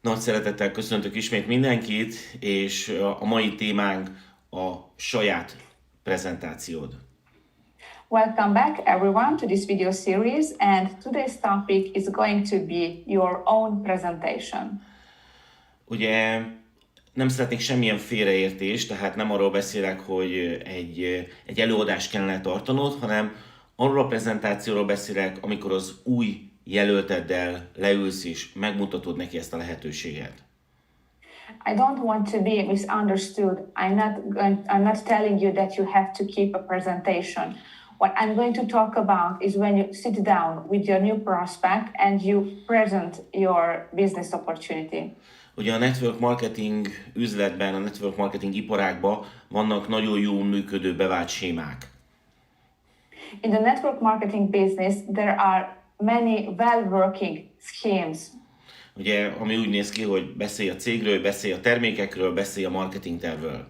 Nagy szeretettel köszöntök ismét mindenkit, és a mai témánk a saját prezentációd. Welcome back everyone to this video series, and today's topic is going to be your own presentation. Ugye nem szeretnék semmilyen félreértést, tehát nem arról beszélek, hogy egy előadást kellene tartanod, hanem arról a prezentációról beszélek, amikor az új jelölteddel leülsz és megmutatod neki ezt a lehetőséget. I don't want to be misunderstood. I'm not telling you that you have to keep a presentation. What I'm going to talk about is when you sit down with your new prospect and you present your business opportunity. Ugye a network marketing üzletben, a network marketing iparágban vannak nagyon jól működő bevált sémák. In the network marketing business, there are many well-working schemes. Ugye, ami úgy néz ki, hogy beszélj a cégről, beszélj a termékekről, beszélj a marketing tervről.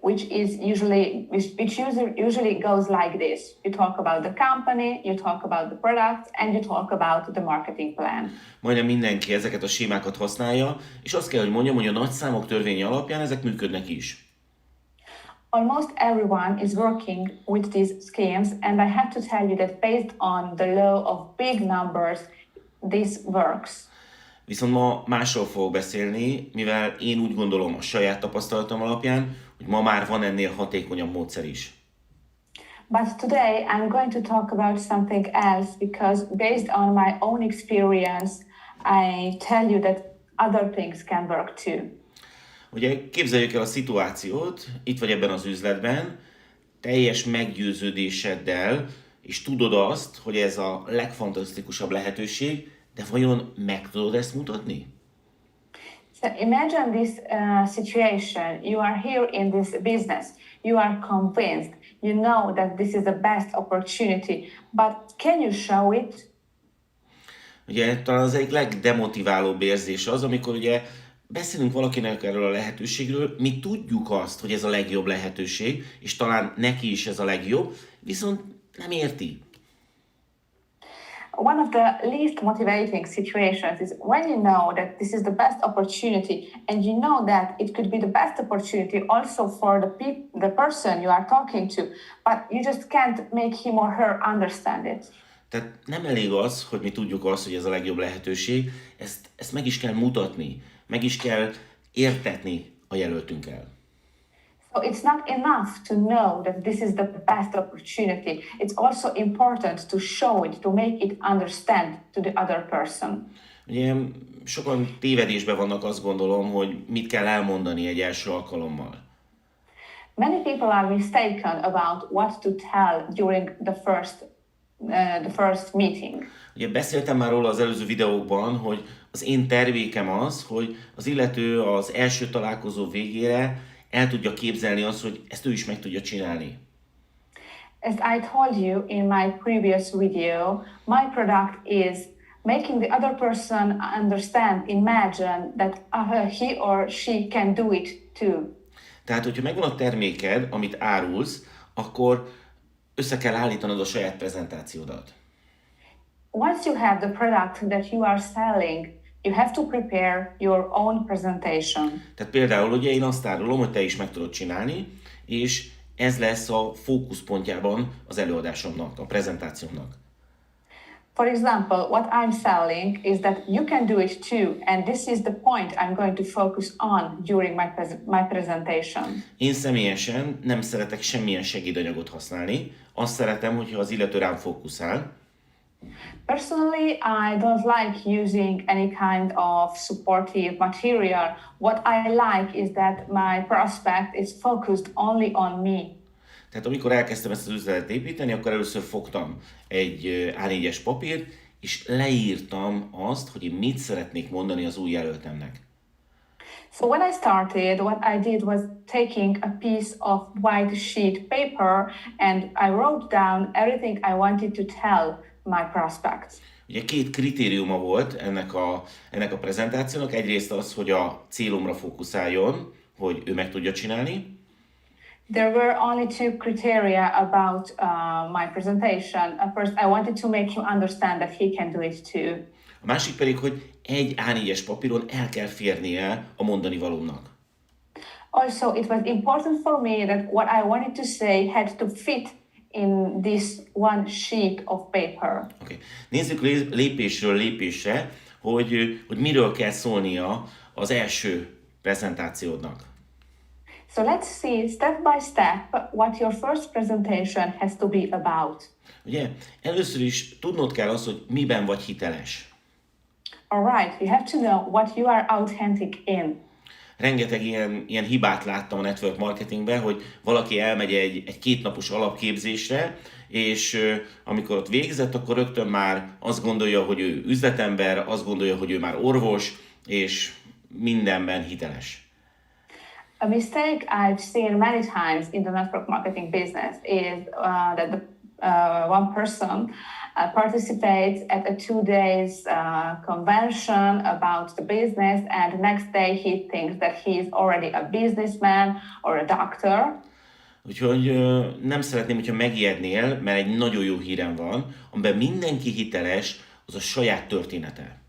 Which usually goes like this. You talk about the company, you talk about the products, and you talk about the marketing plan. Majdnem mindenki ezeket a sémákat használja, és azt kell, hogy mondjam, hogy a nagyszámok törvénye alapján ezek működnek is. Almost everyone is working with these schemes, and I have to tell you that based on the law of big numbers, this works. Viszont ma másról fogok beszélni, mivel én úgy gondolom a saját tapasztalatom alapján, hogy ma már van ennél hatékonyabb módszer is. But today I'm going to talk about something else because based on my own experience, I tell you that other things can work too. Ugye képzeljük el a szituációt, itt vagy ebben az üzletben, teljes meggyőződéseddel, és tudod azt, hogy ez a legfantasztikusabb lehetőség, de vajon meg tudod ezt mutatni? So imagine this situation. You are here in this business. You are convinced. You know that this is the best opportunity. But can you show it? Ugye talán az egyik legdemotiválóbb érzés az, amikor ugye beszélünk valakinek erről a lehetőségről, mi tudjuk azt, hogy ez a legjobb lehetőség, és talán neki is ez a legjobb, viszont nem érti. One of the least motivating situations is when you know that this is the best opportunity and you know that it could be the best opportunity also for the person you are talking to, but you just can't make him or her understand it. Tehát nem elég az, hogy mi tudjuk azt, hogy ez a legjobb lehetőség, ezt meg is kell mutatni, meg is kell értetni a jelöltünkkel. So it's not enough to know that this is the best opportunity. It's also important to show it, to make it understand to the other person. Ugye sokan tévedésben vannak, azt gondolom, hogy mit kell elmondani egy első alkalommal. Many people are mistaken about what to tell during the first meeting. Ugye beszéltem már róla az előző videókban, hogy az én tervékem az, hogy az illető az első találkozó végére el tudja képzelni azt, hogy ezt ő is meg tudja csinálni. As I told you in my previous video, my product is making the other person understand, imagine that he or she can do it too. Tehát, hogyha megvan a terméked, amit árulsz, akkor össze kell állítanod a saját prezentációdat. Once you have the product that you are selling, you have to prepare your own presentation. Tehát például ugye én azt árulom, hogy te is meg tudod csinálni, és ez lesz a fókuszpontjában az előadásomnak, a prezentációmnak. For example, what I'm selling is that you can do it too, and this is the point I'm going to focus on during my presentation. Én személyesen nem szeretek semmilyen segédanyagot használni, azt szeretem, hogyha az illető rám fókuszál. Personally, I don't like using any kind of supportive material. What I like is that my prospect is focused only on me. Tehát amikor elkezdtem ezt az üzletet építeni, akkor először fogtam egy A4-es papírt, és leírtam azt, hogy én mit szeretnék mondani az új jelöltemnek. So when I started, what I did was taking a piece of white sheet paper and I wrote down everything I wanted to tell my prospects. Ugye két kritériuma volt ennek a prezentációnak. Egyrészt az, hogy a célomra fókuszáljon, hogy ő meg tudja csinálni. There were only two criteria about my presentation. First, I wanted to make him understand that he can do it too. A másik pedig, hogy egy A4-es papíron el kell férnie a mondani valónak. Also, it was important for me that what I wanted to say had to fit in this one sheet of paper. Okay. Nézzük lépésről lépésre, hogy miről kell szólnia az első prezentációdnak. So let's see step by step what your first presentation has to be about. Ugye, először is tudnod kell azt, hogy miben vagy hiteles. Alright, you have to know what you are authentic in. Rengeteg ilyen hibát láttam a network marketingben, hogy valaki elmegy egy kétnapos alapképzésre, és amikor ott végzett, akkor rögtön már azt gondolja, hogy ő üzletember, azt gondolja, hogy ő már orvos, és mindenben hiteles. A mistake I've seen many times in the network marketing business is that one person participates at a 2 days convention about the business, and the next day he thinks that he is already a businessman or a doctor. Úgyhogy nem szeretném, hogyha megijednél, mert egy nagyon jó hírem van, amiben mindenki hiteles, az a saját története.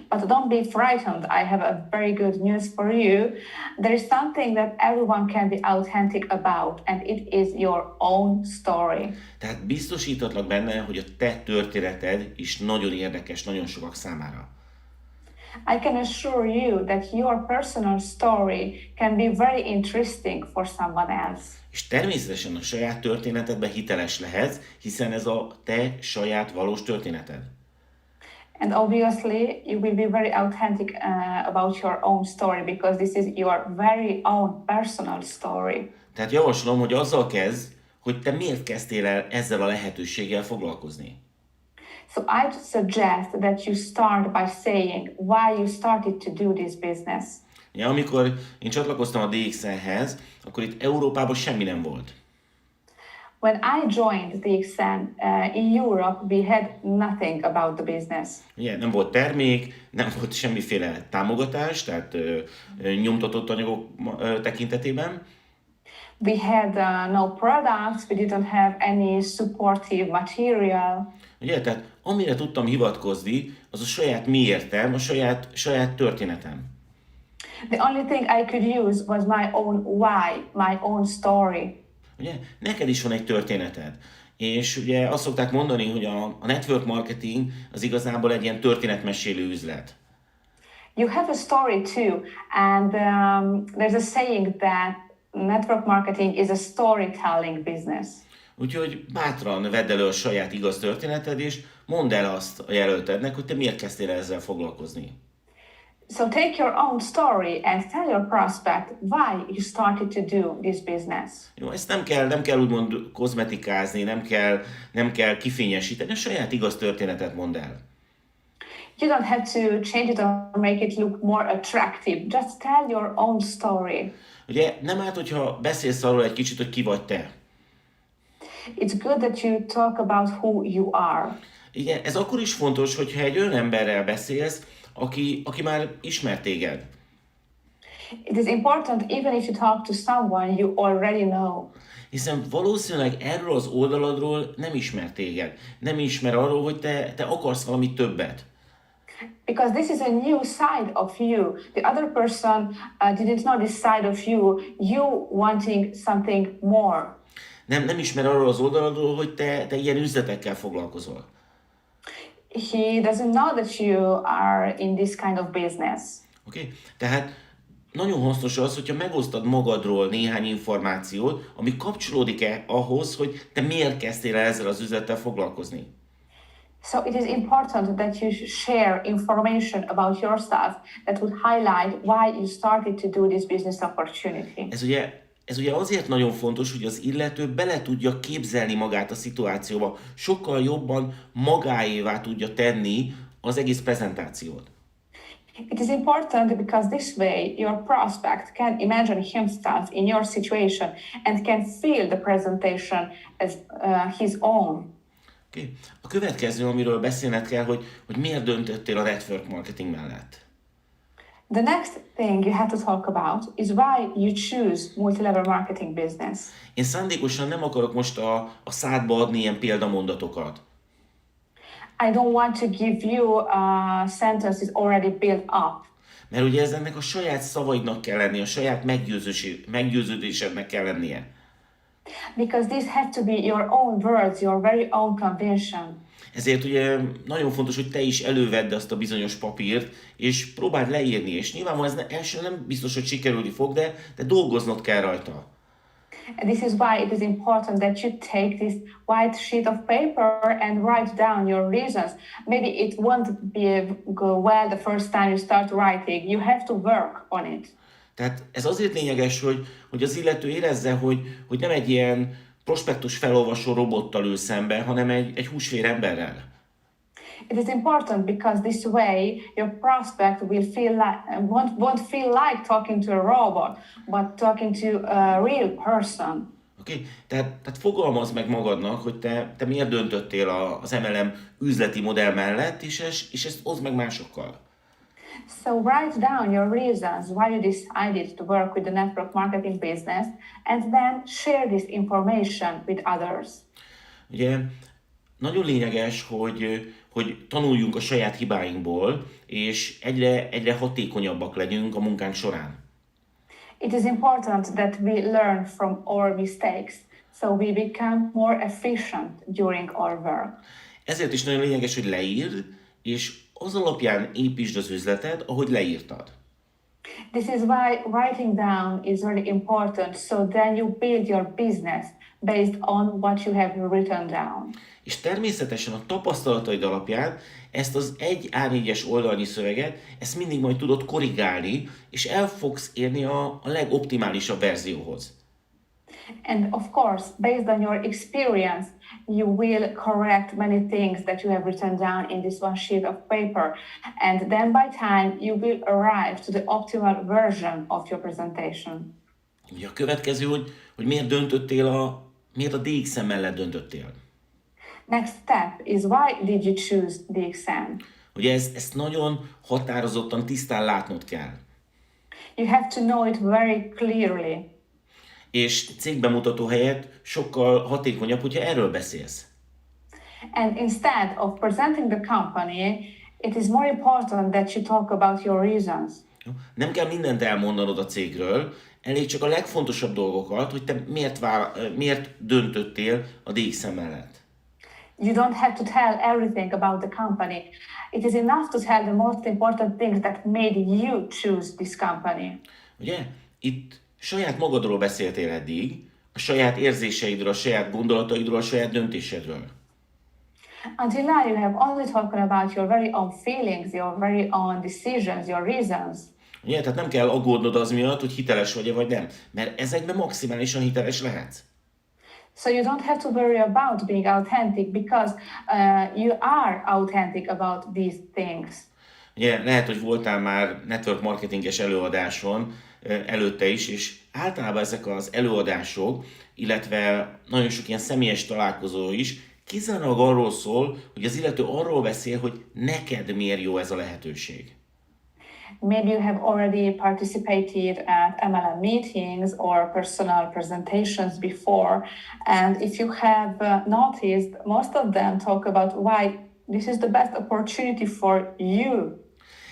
But don't be frightened. I have a very good news for you. There is something that everyone can be authentic about, and it is your own story. Tehát biztosítatlak benne, hogy a te történeted is nagyon érdekes nagyon sokak számára. I can assure you that your personal story can be very interesting for someone else. És természetesen a saját történetedben hiteles lehetsz, hiszen ez a te saját valós történeted. And obviously, you will be very authentic about your own story because this is your very own personal story. Tehát javaslom, hogy azzal kezd, hogy te miért kezdtél el ezzel a lehetőséggel foglalkozni. So I suggest that you start by saying why you started to do this business. Ja, amikor én csatlakoztam a DXN-hez, akkor itt Európában semmi nem volt. When I joined DXN in Europe, we had nothing about the business. Ugye, nem volt termék, nem volt semmiféle támogatás, tehát nyomtatott anyagok tekintetében. We had no products, we didn't have any supportive material. Ugye, tehát amire tudtam hivatkozni, az a saját miértem, a saját történetem. The only thing I could use was my own why, my own story. Ugye, neked is van egy történeted. És ugye azt szokták mondani, hogy a network marketing az igazából egy ilyen történetmesélő üzlet. You have a story too, and there's a saying that network marketing is a storytelling business. Úgyhogy bátran vedd elő a saját igaz történeted, és mondd el azt a jelöltednek, hogy te miért kezdtél ezzel foglalkozni. So take your own story and tell your prospect why you started to do this business. Jó, ezt nem kell úgymond kozmetikázni, nem kell kifényesíteni, a saját igaz történetet mondd el. You don't have to change it or make it look more attractive. Just tell your own story. Ugye nem árt, hogyha beszélsz arról egy kicsit, hogy ki vagy te. It's good that you talk about who you are. Igen, ez akkor is fontos, hogyha egy olyan emberrel beszélsz, aki már ismer téged. It is important even if you talk to someone you already know. Hiszen valószínűleg erről az oldaladról nem ismer téged. Nem ismer arról, hogy te akarsz valami többet. Because this is a new side of you. The other person didn't know this side of you. You wanting something more. Nem ismer arról az oldaladról, hogy te ilyen üzletekkel foglalkozol. He doesn't know that you are in this kind of business. Oké? Tehát nagyon hasznos az, hogyha megosztad magadról néhány információt, ami kapcsolódik-e ahhoz, hogy te miért kezdtél el ezzel az üzlettel foglalkozni. So it is important that you share information about yourself that would highlight why you started to do this business opportunity. Ez ugye azért nagyon fontos, hogy az illető bele tudja képzelni magát a szituációba, sokkal jobban magáévá tudja tenni az egész prezentációt. It is important because this way your prospect can imagine himself in your situation and can feel the presentation as his own. Okay. A következő, amiről beszélned kell, hogy miért döntöttél a network marketing mellett. The next thing you have to talk about is why you choose multi-level marketing business. Én szándékosan nem akarok most a szádba adni ilyen példamondatokat. I don't want to give you sentences already built up. Mert ugye ezeknek a saját szavaidnak kell lennie, a saját meggyőződésednek kell lennie. Because these have to be your own words, your very own conviction. Ezért ugye nagyon fontos, hogy te is elővedd azt a bizonyos papírt, és próbáld leírni, és nyilvánvalóan ez első nem biztos, hogy sikerülni fog, de dolgoznod kell rajta. And this is why it is important that you take this white sheet of paper and write down your reasons. Maybe it won't go well the first time you start writing. You have to work on it. Tehát ez azért lényeges, hogy az illető érezze, hogy nem egy ilyen prospektus felolvasó robottal ül szembe, hanem egy húsvér emberrel. It is important because this way your prospect will feel like won't feel like talking to a robot, but talking to a real person. Okay? Tehát fogalmazd meg magadnak, hogy te miért döntöttél az MLM üzleti modell mellett, és ezt oszd meg másokkal. So write down your reasons why you decided to work with the network marketing business, and then share this information with others. Ugye nagyon lényeges, hogy tanuljunk a saját hibáinkból, és egyre hatékonyabbak legyünk a munkánk során. It is important that we learn from our mistakes, so we become more efficient during our work. Ezért is nagyon lényeges, hogy leírd, és az alapján építsd az üzleted, ahogy leírtad. This is why writing down is very important, so then you build your business based on what you have written down. És természetesen a tapasztalataid alapján ezt az egy A4-es oldalnyi szöveget, ezt mindig majd tudod korrigálni, és el fogsz érni a legoptimálisabb verzióhoz. And of course, based on your experience, you will correct many things that you have written down in this one sheet of paper. And then by time, you will arrive to the optimal version of your presentation. Ugye a következő, hogy miért a DXN mellett döntöttél. Next step is why did you choose DXN? Ugye ezt nagyon határozottan, tisztán látnod kell. You have to know it very clearly. És cégbemutató helyett sokkal hatékonyabb, hogyha erről beszélsz. And instead of presenting the company, it is more important that you talk about your reasons. Nem kell mindent elmondanod a cégről, elég csak a legfontosabb dolgokat, hogy te miért döntöttél a DXN mellett. You don't have to tell everything about the company. It is enough to tell the most important things that made you choose this company. Ugye? Itt saját magadról beszéltél eddig, a saját érzéseidről, a saját gondolataidról, a saját döntésedről. Until now you have only talked about your very own feelings, your very own decisions, your reasons. Ugye? Tehát nem kell aggódnod az miatt, hogy hiteles vagy-e vagy nem, mert ezekben maximálisan hiteles lehetsz. So you don't have to worry about being authentic because you are authentic about these things. Ugye, lehet, hogy voltál már network marketinges előadáson előtte is, és általában ezek az előadások, illetve nagyon sok ilyen személyes találkozó is kizárólag arról szól, hogy az illető arról beszél, hogy neked miért jó ez a lehetőség. Maybe you have already participated at MLM meetings or personal presentations before, and if you have noticed, most of them talk about why this is the best opportunity for you.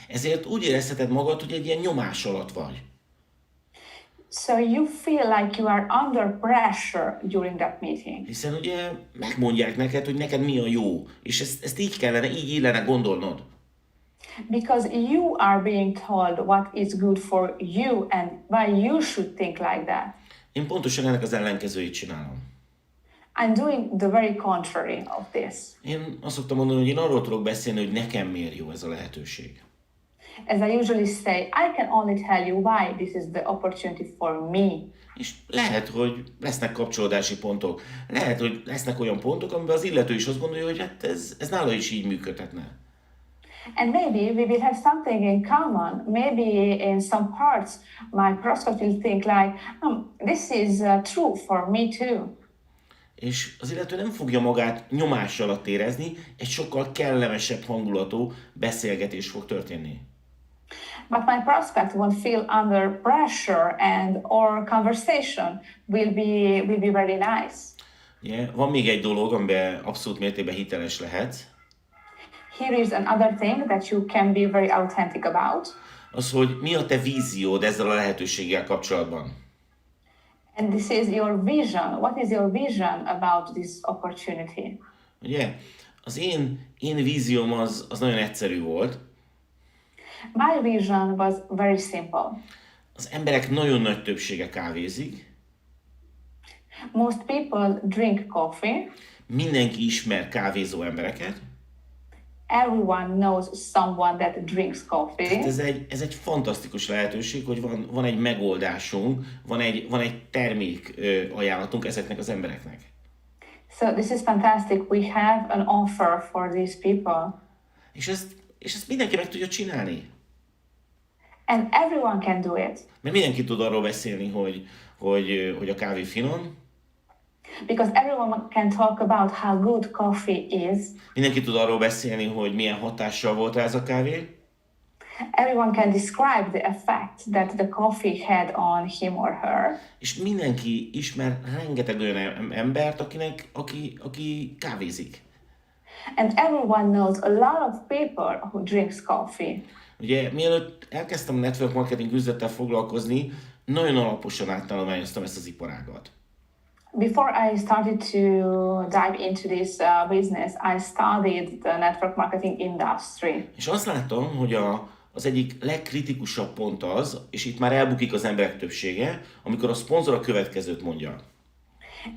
Ezért úgy érezheted magad, hogy egy ilyen nyomás alatt vagy. So you feel like you are under pressure during that meeting. Hiszen ugye megmondják neked, hogy neked mi a jó, és ezt így illene gondolnod. Because you are being told what is good for you and why you should think like that. Én pontosan ennek az ellenkezőjét csinálom. I'm doing the very contrary of this. Én azt szoktam mondani, hogy én arról tudok beszélni, hogy nekem miért jó ez a lehetőség. As I usually say, I can only tell you why this is the opportunity for me. És lehet, hogy lesznek kapcsolódási pontok. Lehet, hogy lesznek olyan pontok, amiben az illető is azt gondolja, hogy hát ez nála is így működhetne. And maybe we will have something in common. Maybe in some parts my prospect will think like, this is true for me too. És az illető nem fogja magát nyomás alatt érezni, egy sokkal kellemesebb hangulatú beszélgetés fog történni. But my prospect won't feel under pressure and our conversation will be very nice. Yeah, van még egy dolog, amiben abszolút mértékben hiteles lehetsz. Here is another thing that you can be very authentic about. Az, hogy mi a te víziód ezzel a lehetőséggel kapcsolatban. And this is your vision. What is your vision about this opportunity? Ugye? Az én vízióm az nagyon egyszerű volt. My vision was very simple. Az emberek nagyon nagy többsége kávézik. Most people drink coffee. Mindenki ismer kávézó embereket. Everyone knows someone that drinks coffee. Tehát ez egy fantasztikus lehetőség, hogy van egy megoldásunk, van egy termék ajánlatunk ezeknek az embereknek. So this is fantastic. We have an offer for these people. És ezt mindenki meg tudja csinálni. And everyone can do it. Mert mindenki tud arról beszélni, hogy a kávé finom. Because everyone can talk about how good coffee is. Mindenki tud arról beszélni, hogy milyen hatással volt rá ez a kávé. Everyone can describe the effect that the coffee had on him or her. És mindenki ismer rengeteg olyan embert, aki kávézik. And everyone knows a lot of people who drinks coffee. Ugye, mielőtt elkezdtem a network marketing üzlettel foglalkozni, nagyon alaposan áttanulmányoztam ezt az iparágat. Before I started to dive into this business, I studied the network marketing industry. És azt látom, hogy az egyik legkritikusabb pont az, és itt már elbukik az emberek többsége, amikor a szponzor a következőt mondja.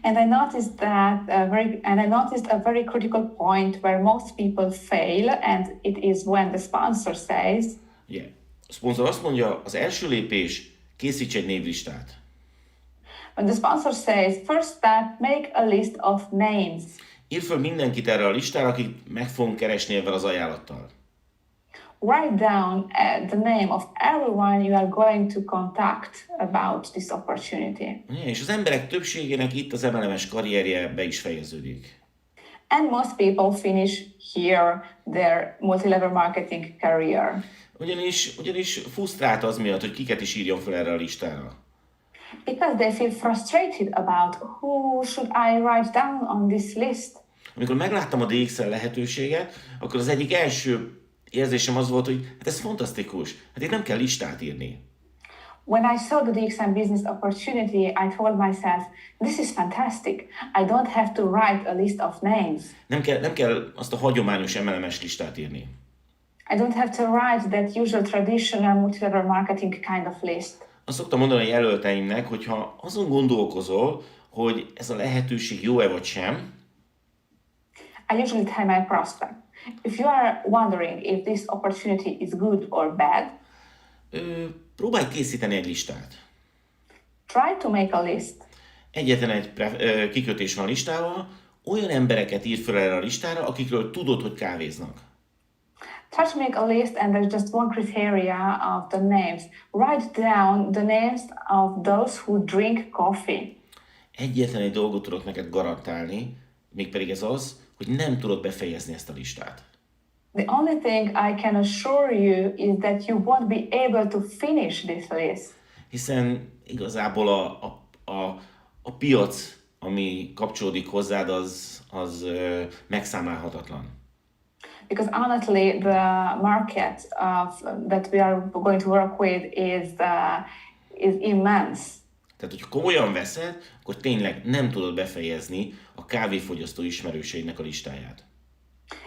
And I noticed a very critical point where most people fail, and it is when the sponsor says, Ugye, a szponzor azt mondja, az első lépés, készíts egy névlistát. when the sponsor says, first step, make a list of names. Írd föl mindenkit erre a listára, akit meg fogunk keresni ebben az ajánlattal. Write down the name of everyone you are going to contact about this opportunity. Ugye, és az emberek többségének itt az MLM-es karrierje be is fejeződik. And most people finish here their multi-level marketing career. Ugyanis frusztrált az miatt, hogy kiket is írjon fel erre a listára. Because they feel frustrated about who should I write down on this list. Amikor megláttam a DXN lehetőséget, akkor az egyik első érzésem az volt, hogy hát ez fantasztikus, hát itt nem kell listát írni. When I saw the DXN business opportunity, I told myself, this is fantastic. I don't have to write a list of names. Nem kell azt a hagyományos MLM-es listát írni. I don't have to write that usual traditional multi-level marketing kind of list. Azt szoktam mondani a jelölteimnek, hogyha azon gondolkozol, hogy ez a lehetőség jó-e vagy sem, I usually tell my prospect, if you are wondering if this opportunity is good or bad, próbálj készíteni egy listát. try to make a list. Egyetlen egy kikötés van a listával, olyan embereket ír fel erre a listára, akikről tudod, hogy kávéznak. Try to make a list, and there's just one criteria of the names. Write down the names of those who drink coffee. Egyetlen egy dolgot tudok neked garantálni, mégpedig ez az, hogy nem tudod befejezni ezt a listát. The only thing I can assure you is that you won't be able to finish this list. Hiszen igazából a piac, ami kapcsolódik hozzád, az megszámlálhatatlan. Because honestly, the market that we are going to work with is immense. Tehát, hogy komolyan veszed, akkor tényleg nem tudod befejezni a kávéfogyasztó ismerőseidnek a listáját.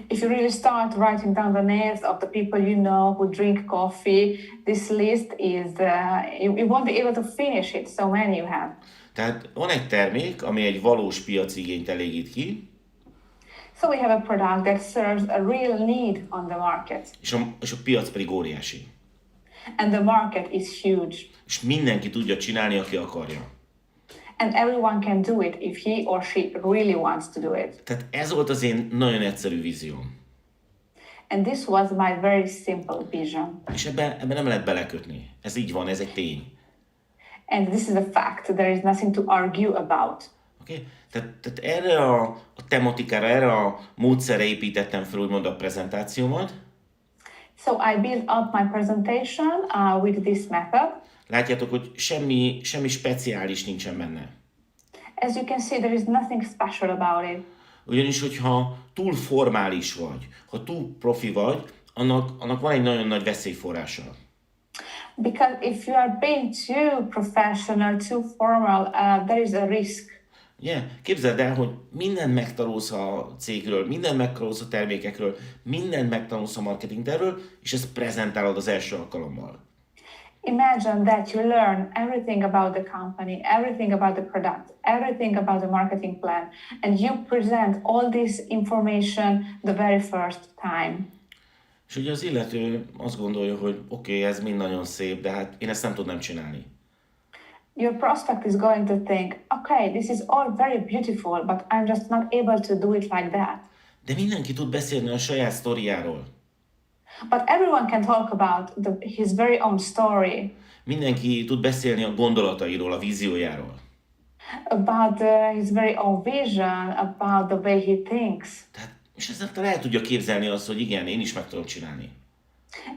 If you really start writing down the names of the people you know who drink coffee, this list is, you won't be able to finish it, so many you have. Tehát van egy termék, ami egy valós piaci igényt elégít ki, So we have a product that serves a real need on the market. és a piac pedig óriási. And the market is huge. És mindenki tudja csinálni, aki akarja. And everyone can do it if he or she really wants to do it. Tehát ez volt az én nagyon egyszerű vízióm. And this was my very simple vision. És ebben nem lehet belekötni. Ez így van, ez egy tény. And this is a fact. There is nothing to argue about. Okay? Tehát erre a tematikára, erre a módszerre építettem fel úgymond a prezentációmat. So I built up my presentation with this method. Látjátok, hogy semmi speciális nincsen benne. As you can see, there is nothing special about it. Ugyanis, hogyha túl formális vagy, ha túl profi vagy, annak van egy nagyon nagy veszélyforrása. Because if you are being too professional, too formal, there is a risk. Ugye? Képzeld el, hogy mindent megtanulsz a cégről, mindent megtanulsz a termékekről, mindent megtanulsz a marketing tervről, és ezt prezentálod az első alkalommal. Imagine that you learn everything about the company, everything about the product, everything about the marketing plan, and you present all this information the very first time. És ugye az illető azt gondolja, hogy oké, ez mind nagyon szép, de hát én ezt nem tudnám csinálni. Your prospect is going to think, okay, this is all very beautiful, but I'm just not able to do it like that. De mindenki tud beszélni a saját sztoriáról. But everyone can talk about his very own story, Mindenki tud beszélni a gondolatairól, a víziójáról. about his very own vision, about the way he thinks. Tehát, és ezzel el tudja képzelni azt, hogy igen, én is meg tudom csinálni.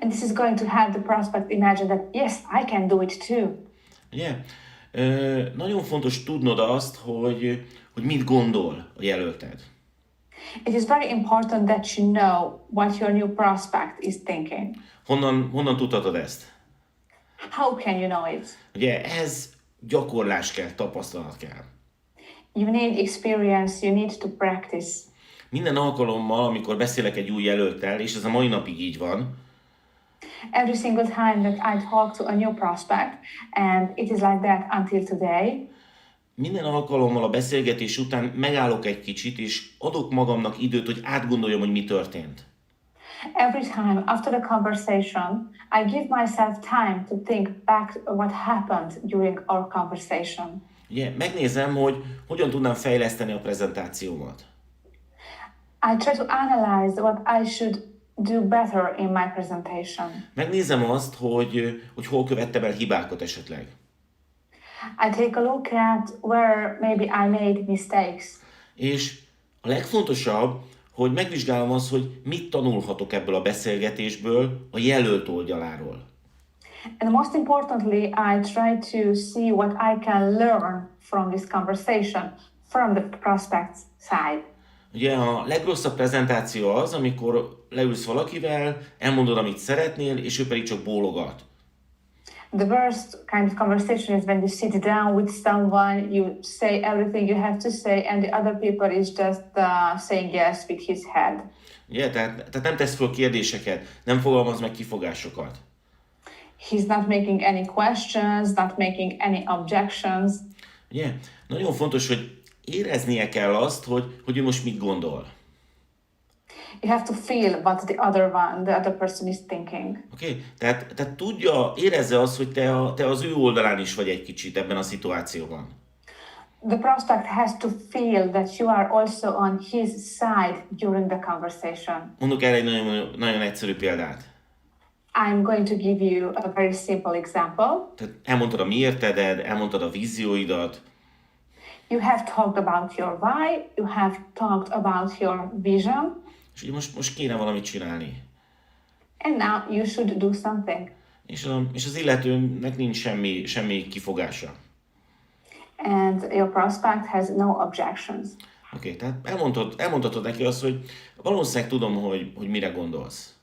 And this is going to have the prospect imagine that, yes, I can do it too. Ugye? Nagyon fontos tudnod azt, hogy mit gondol a jelölted. It is very important that you know what your new prospect is thinking. Honnan tudhatod ezt? How can you know it? Ugye ez gyakorlás kell, tapasztalat kell. You need experience, you need to practice. Minden alkalommal, amikor beszélek egy új jelölttel, és ez a mai napig így van, Every single time that I talk to a new prospect, and it is like that until today, minden alkalommal a beszélgetés után megállok egy kicsit, és adok magamnak időt, hogy átgondoljam, hogy mi történt. every time after the conversation, I give myself time to think back what happened during our conversation. Ugye, megnézem, hogy hogyan tudnám fejleszteni a prezentációmat. I try to analyze what I should do better in my presentation. Megnézem azt, hogy hol követtem el hibákat esetleg. I take a look at where maybe I made mistakes. És a legfontosabb, hogy megvizsgálom azt, hogy mit tanulhatok ebből a beszélgetésből a jelölt oldaláról. And most importantly, I try to see what I can learn from this conversation from the prospect's side. Ugye a legrosszabb prezentáció az, amikor leülsz valakivel, elmondod, amit szeretnél, és ő pedig csak bólogat. The worst kind of conversation is when you sit down with someone, you say everything you have to say, and the other people is just saying yes with his head. Ugye? Tehát nem tesz föl kérdéseket, nem fogalmaz meg kifogásokat. He's not making any questions, not making any objections. Ugye? Nagyon fontos, hogy éreznie kell azt, hogy ő most mit gondol. You have to feel what the other person is thinking. Oké? Tehát tudja, érezze azt, hogy te az ő oldalán is vagy egy kicsit ebben a szituációban. The prospect has to feel that you are also on his side during the conversation. Mondok erre egy nagyon, nagyon egyszerű példát. I'm going to give you a very simple example. Tehát elmondtad a mi érteded, elmondtad a vízióidat, You have talked about your why, you have talked about your vision, és így most kéne valamit csinálni. and now you should do something. És az illetőnek nincs semmi kifogása. And your prospect has no objections. Oké, tehát elmondhatod neki azt, hogy valószínűleg tudom, hogy mire gondolsz.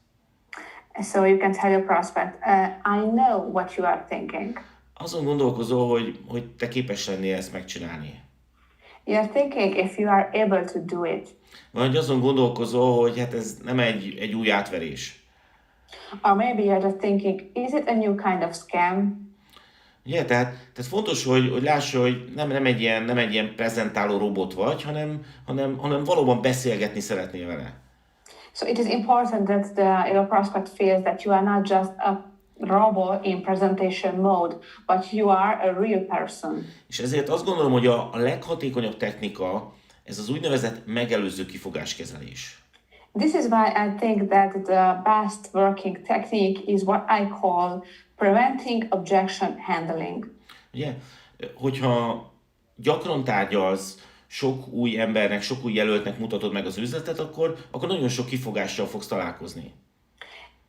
So you can tell your prospect, I know what you are thinking. Azon gondolkozol, hogy te képes lennél ezt megcsinálni. You are thinking if you are able to do it. Vagy azon gondolkozol, hogy hát ez nem egy új átverés. Or maybe you're just thinking, is it a new kind of scam? Ugye, tehát fontos, hogy lássa, hogy nem egy ilyen prezentáló robot vagy, hanem valóban beszélgetni szeretnél vele. So it is important that your prospect feels that you are not just a robot in presentation mode, but you are a real person. És ezért azt gondolom, hogy a leghatékonyabb technika ez az úgynevezett megelőző kifogáskezelés. This is why I think that the best working technique is what I call preventing objection handling. Ugye, hogyha gyakran tárgyalsz, sok új embernek, sok új jelöltnek mutatod meg az üzletet, akkor nagyon sok kifogással fogsz találkozni.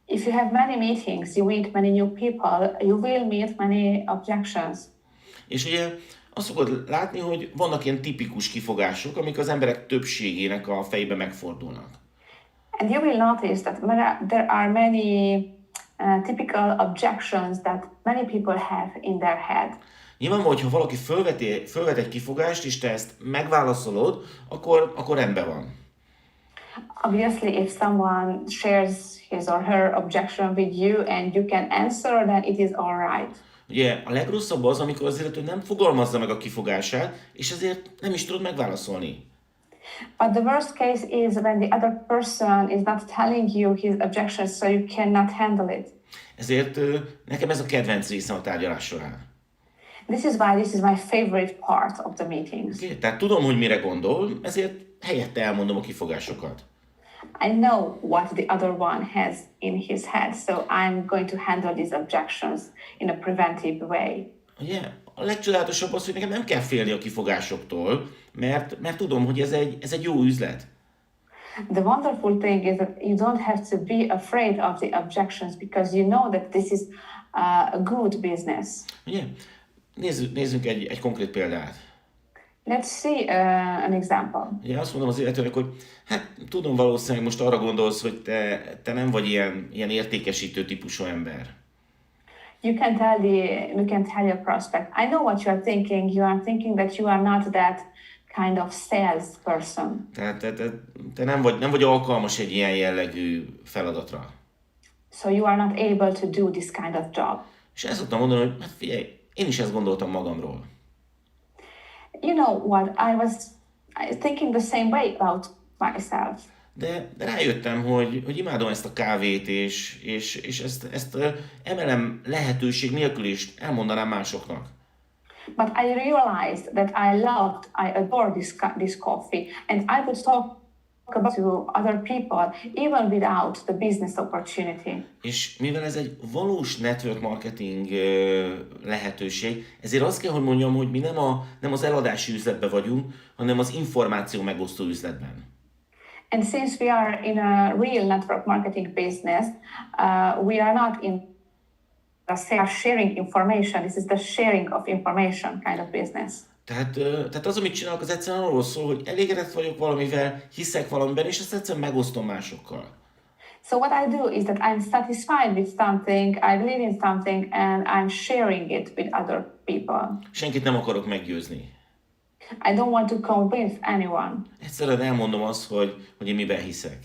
If you have many meetings, you meet many new people, you will meet many objections. És ugye Azt fogod látni, hogy vannak ilyen tipikus kifogások, amik az emberek többségének a fejbe megfordulnak. And you will notice that there are many typical objections that many people have in their head. Nyilvánvaló, hogyha valaki fölvet egy kifogást, és te ezt megválaszolod, akkor rendben van. Obviously, if someone shares his or her objection with you and you can answer, then it is all right. Ugye a legrosszabb az, amikor az illető nem fogalmazza meg a kifogását, és ezért nem is tudod megválaszolni. But the worst case is when the other person is not telling you his objections, so you cannot handle it. Ezért nekem ez a kedvenc részem a tárgyalás során. This is why this is my favorite part of the meetings. Okay? Tehát tudom, hogy mire gondol, ezért helyette elmondom a kifogásokat. I know what the other one has in his head, so I'm going to handle these objections in a preventive way. Ugye? A legcsodálatosabb az, hogy nekem nem kell félni a kifogásoktól, mert tudom, hogy ez egy jó üzlet. The wonderful thing is that you don't have to be afraid of the objections because you know that this is a good business. Ugye? Nézzünk egy konkrét példát. Let's see an example. Ugye azt mondom az illetőnek, hogy hát tudom, valószínűleg most arra gondolsz, hogy te nem vagy ilyen értékesítő típusú ember. You can tell your prospect, I know what you are thinking. You are thinking that you are not that kind of sales person. Tehát te nem vagy alkalmas egy ilyen jellegű feladatra. So you are not able to do this kind of job. És ezt szoktam mondani, hogy hát figyelj, én is ezt gondoltam magamról. You know what, I was thinking the same way about myself. De rájöttem, hogy imádom ezt a kávét, és ezt MLM lehetőség nélkül is elmondanám másoknak. But I realized that I adore this coffee, and I would talk about to other people even without the business opportunity. És mivel ez egy valós network marketing lehetőség, ezért azt kell, hogy mondjam, hogy mi nem az eladási üzletben vagyunk, hanem az információ megosztó üzletben. And since we are in a real network marketing business, we are not in the sharing information. This is the sharing of information kind of business. Tehát az, amit csinálok, az egyszerűen arról szól, hogy elégedett vagyok valamivel, hiszek valamiben, és ezt egyszerűen megosztom másokkal. So what I do is that I'm satisfied with something, I believe in something, and I'm sharing it with other people. Senkit nem akarok meggyőzni. I don't want to convince anyone. Egyszerűen elmondom azt, hogy én miben hiszek.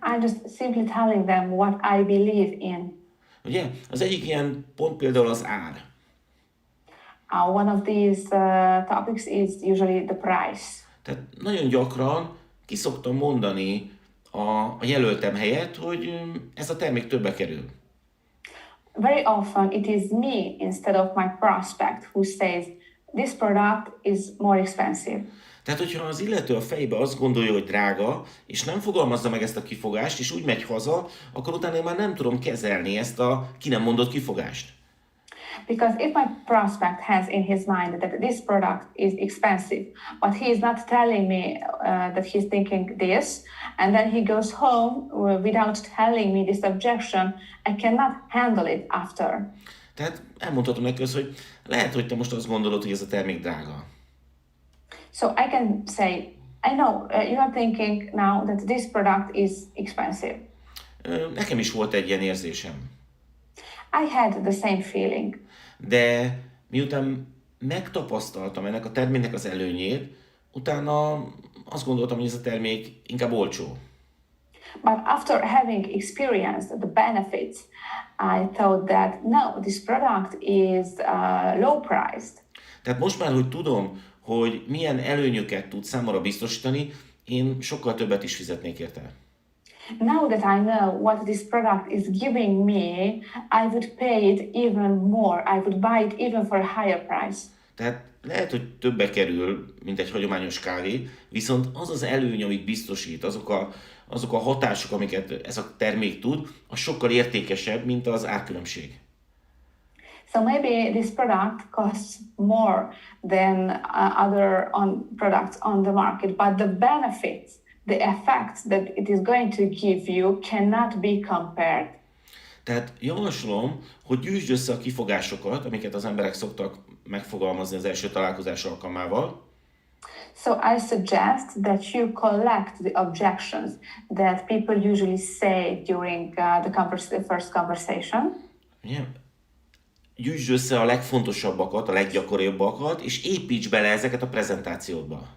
I'm just simply telling them what I believe in. Ugye? Az egyik ilyen pont például az ár. One of these topics is usually the price. Tehát nagyon gyakran ki szoktam mondani a jelöltem helyett, hogy ez a termék többe kerül. Very often it is me instead of my prospect who says this product is more expensive. Tehát, hogyha az illető a fejbe azt gondolja, hogy drága, és nem fogalmazza meg ezt a kifogást, és úgy megy haza, akkor utána én már nem tudom kezelni ezt a ki nem mondott kifogást. Because if my prospect has in his mind that this product is expensive, but he is not telling me that he's thinking this, and then he goes home without telling me this objection, I cannot handle it after. Tehát elmondhatom neki azt, hogy lehet, hogy te most azt gondolod, hogy ez a termék drága. So I can say, I know you are thinking now that this product is expensive. Nekem is volt egy ilyen érzésem. I had the same feeling. De miután megtapasztaltam ennek a terméknek az előnyét, utána azt gondoltam, hogy ez a termék inkább olcsó. But after having experienced the benefits, I thought that no, this product is low priced. Tehát most már, hogy tudom, hogy milyen előnyöket tud számomra biztosítani, én sokkal többet is fizetnék érte. Now that I know what this product is giving me, I would pay it even more. I would buy it even for a higher price. Tehát lehet, hogy többe kerül, mint egy hagyományos kávé, viszont az az előny, amit biztosít, azok a hatások, amiket ez a termék tud, az sokkal értékesebb, mint az árkülönbség. So maybe this product costs more than other products on the market, but the benefits, the effects that it is going to give you cannot be compared. Tehát javaslom, hogy gyűjtsd össze a kifogásokat, amiket az emberek szoktak megfogalmazni az első találkozás alkalmával, So I suggest that you collect the objections that people usually say during the first conversation. ugye? Gyűjtsd össze a legfontosabbakat, a leggyakoribbakakat, és építs bele ezeket a prezentációdba.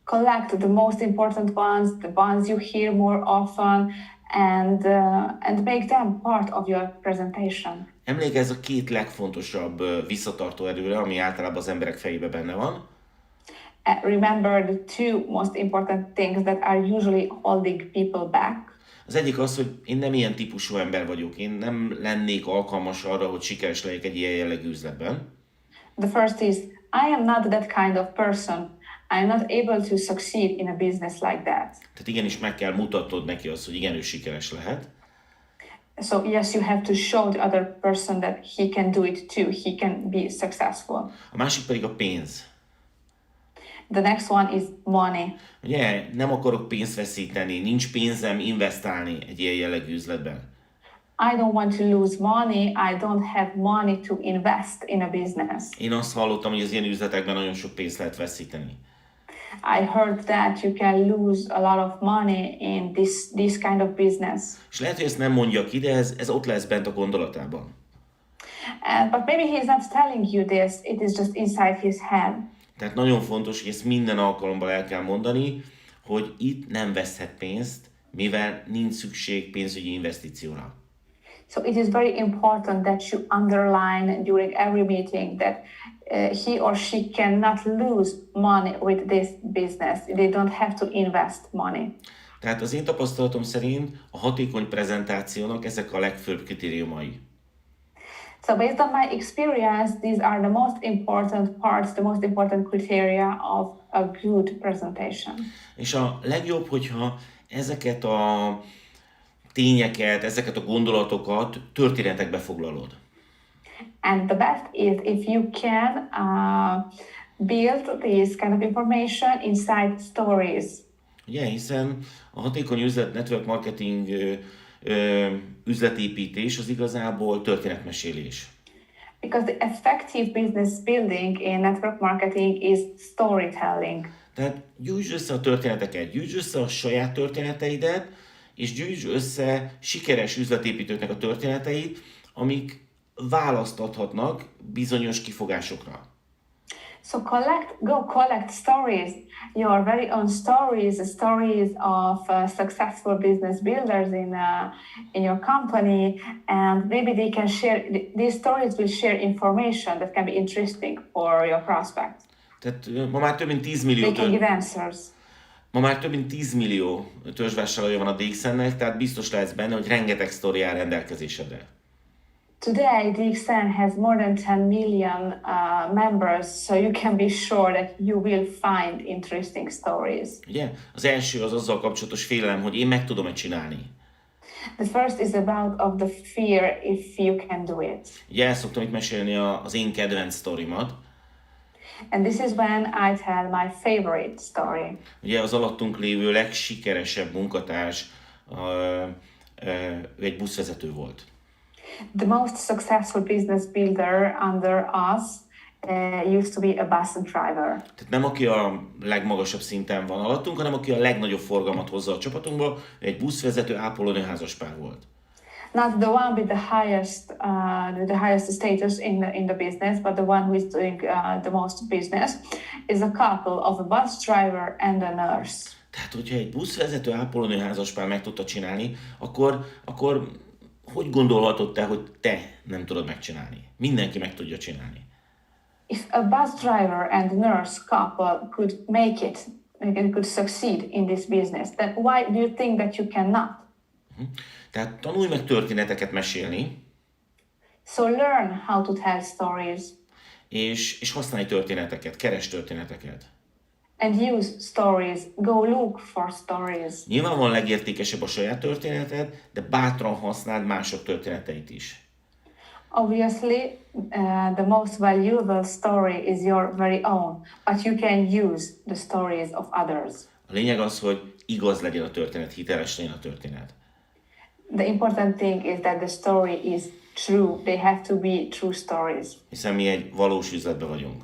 Collect the most important ones, the ones you hear more often, and make them part of your presentation. Emlékezz a két legfontosabb visszatartó erőre, ami általában az emberek fejébe benne van. Remember the two most important things that are usually holding people back. Az egyik az, hogy én nem ilyen típusú ember vagyok, én nem lennék alkalmas arra, hogy sikeres legyek egy ilyen jellegű üzletben. The first is, I am not that kind of person. I'm not able to succeed in a business like that. Tehát igenis meg kell mutatnod neki azt, hogy igen, ő sikeres lehet. So yes, you have to show the other person that he can do it too. He can be successful. A másik pedig a pénz. The next one is money. Ugye, nem akarok pénzt veszíteni, nincs pénzem investálni egy ilyen jellegű üzletben. I don't want to lose money. I don't have money to invest in a business. Én azt hallottam, hogy az ilyen üzletekben nagyon sok pénzt lehet veszíteni. I heard that you can lose a lot of money in this kind of business. És lehet, hogy ezt nem mondja ki, de ez ott lesz bent a gondolatában. But maybe he's not telling you this. It is just inside his head. Tehát nagyon fontos, hogy ezt minden alkalommal el kell mondani, hogy itt nem veszhet pénzt, mivel nincs szükség pénzügyi investícióra. So it is very important that you underline during every meeting that he or she cannot lose money with this business. They don't have to invest money. Tehát az én tapasztalatom szerint a hatékony prezentációnak ezek a legfőbb kritériumai. So based on my experience, these are the most important parts, the most important criteria of a good presentation. És a legjobb, hogyha ezeket a tényeket, ezeket a gondolatokat történetekbe foglalod. And the best is if you can build this kind of information inside stories. Ugye, hiszen a hatékony üzlet, network marketing, üzletépítés az igazából történetmesélés. Because the effective business building in network marketing is storytelling. Tehát gyűjtsd össze a történeteket, gyűjtsd össze a saját történeteidet, és gyűjtsd össze sikeres üzletépítőknek a történeteit, amik választ adhatnak bizonyos kifogásokra. So collect stories, your very own stories, the stories of successful business builders in your company, and maybe they can share, these stories will share information that can be interesting for your prospect. Tehát ma már több mint 10 millió They can give answers. Ma már több mint 10 millió törzsvásárlója van a DXN-nek, tehát biztos lehetsz benne, hogy rengeteg sztori áll rendelkezésedre. Today, DXN has more than 10 million members, so you can be sure that you will find interesting stories. Ugye? Az első az azzal kapcsolatos félelem, hogy én meg tudom-e csinálni. The first is about of the fear if you can do it. Ugye el szoktam itt mesélni az én kedvenc sztorimat. And this is when I tell my favorite story. Ugye az alattunk lévő legsikeresebb munkatárs ő egy buszvezető volt. The most successful business builder under us used to be a bus driver. Tehát nem aki a legmagasabb szinten van alattunk, hanem aki a legnagyobb forgalmat hozza a csapatunkba, ő egy buszvezető ápolónő házaspár volt. Not the one with the highest status in the business, but the one who is doing the most business is a couple of a bus driver and a nurse. Tehát, hogyha egy buszvezető ápolónő házaspár meg tudta csinálni, akkor hogy gondolhatod te, hogy te nem tudod megcsinálni? Mindenki meg tudja csinálni. If a bus driver and nurse couple could make it, could succeed in this business, then why do you think that you cannot? Tehát tanulj meg történeteket mesélni, So learn how to tell stories és használj történeteket, keresd történeteket. and use stories. Go look for stories. Nyilvánvalóan legértékesebb a saját történeted, de bátran használd mások történeteit is. Obviously, the most valuable story is your very own, but you can use the stories of others. A lényeg az, hogy igaz legyen a történet, hiteles legyen a történet. The important thing is that the story is true. They have to be true stories. Hiszen mi egy valós üzletben vagyunk.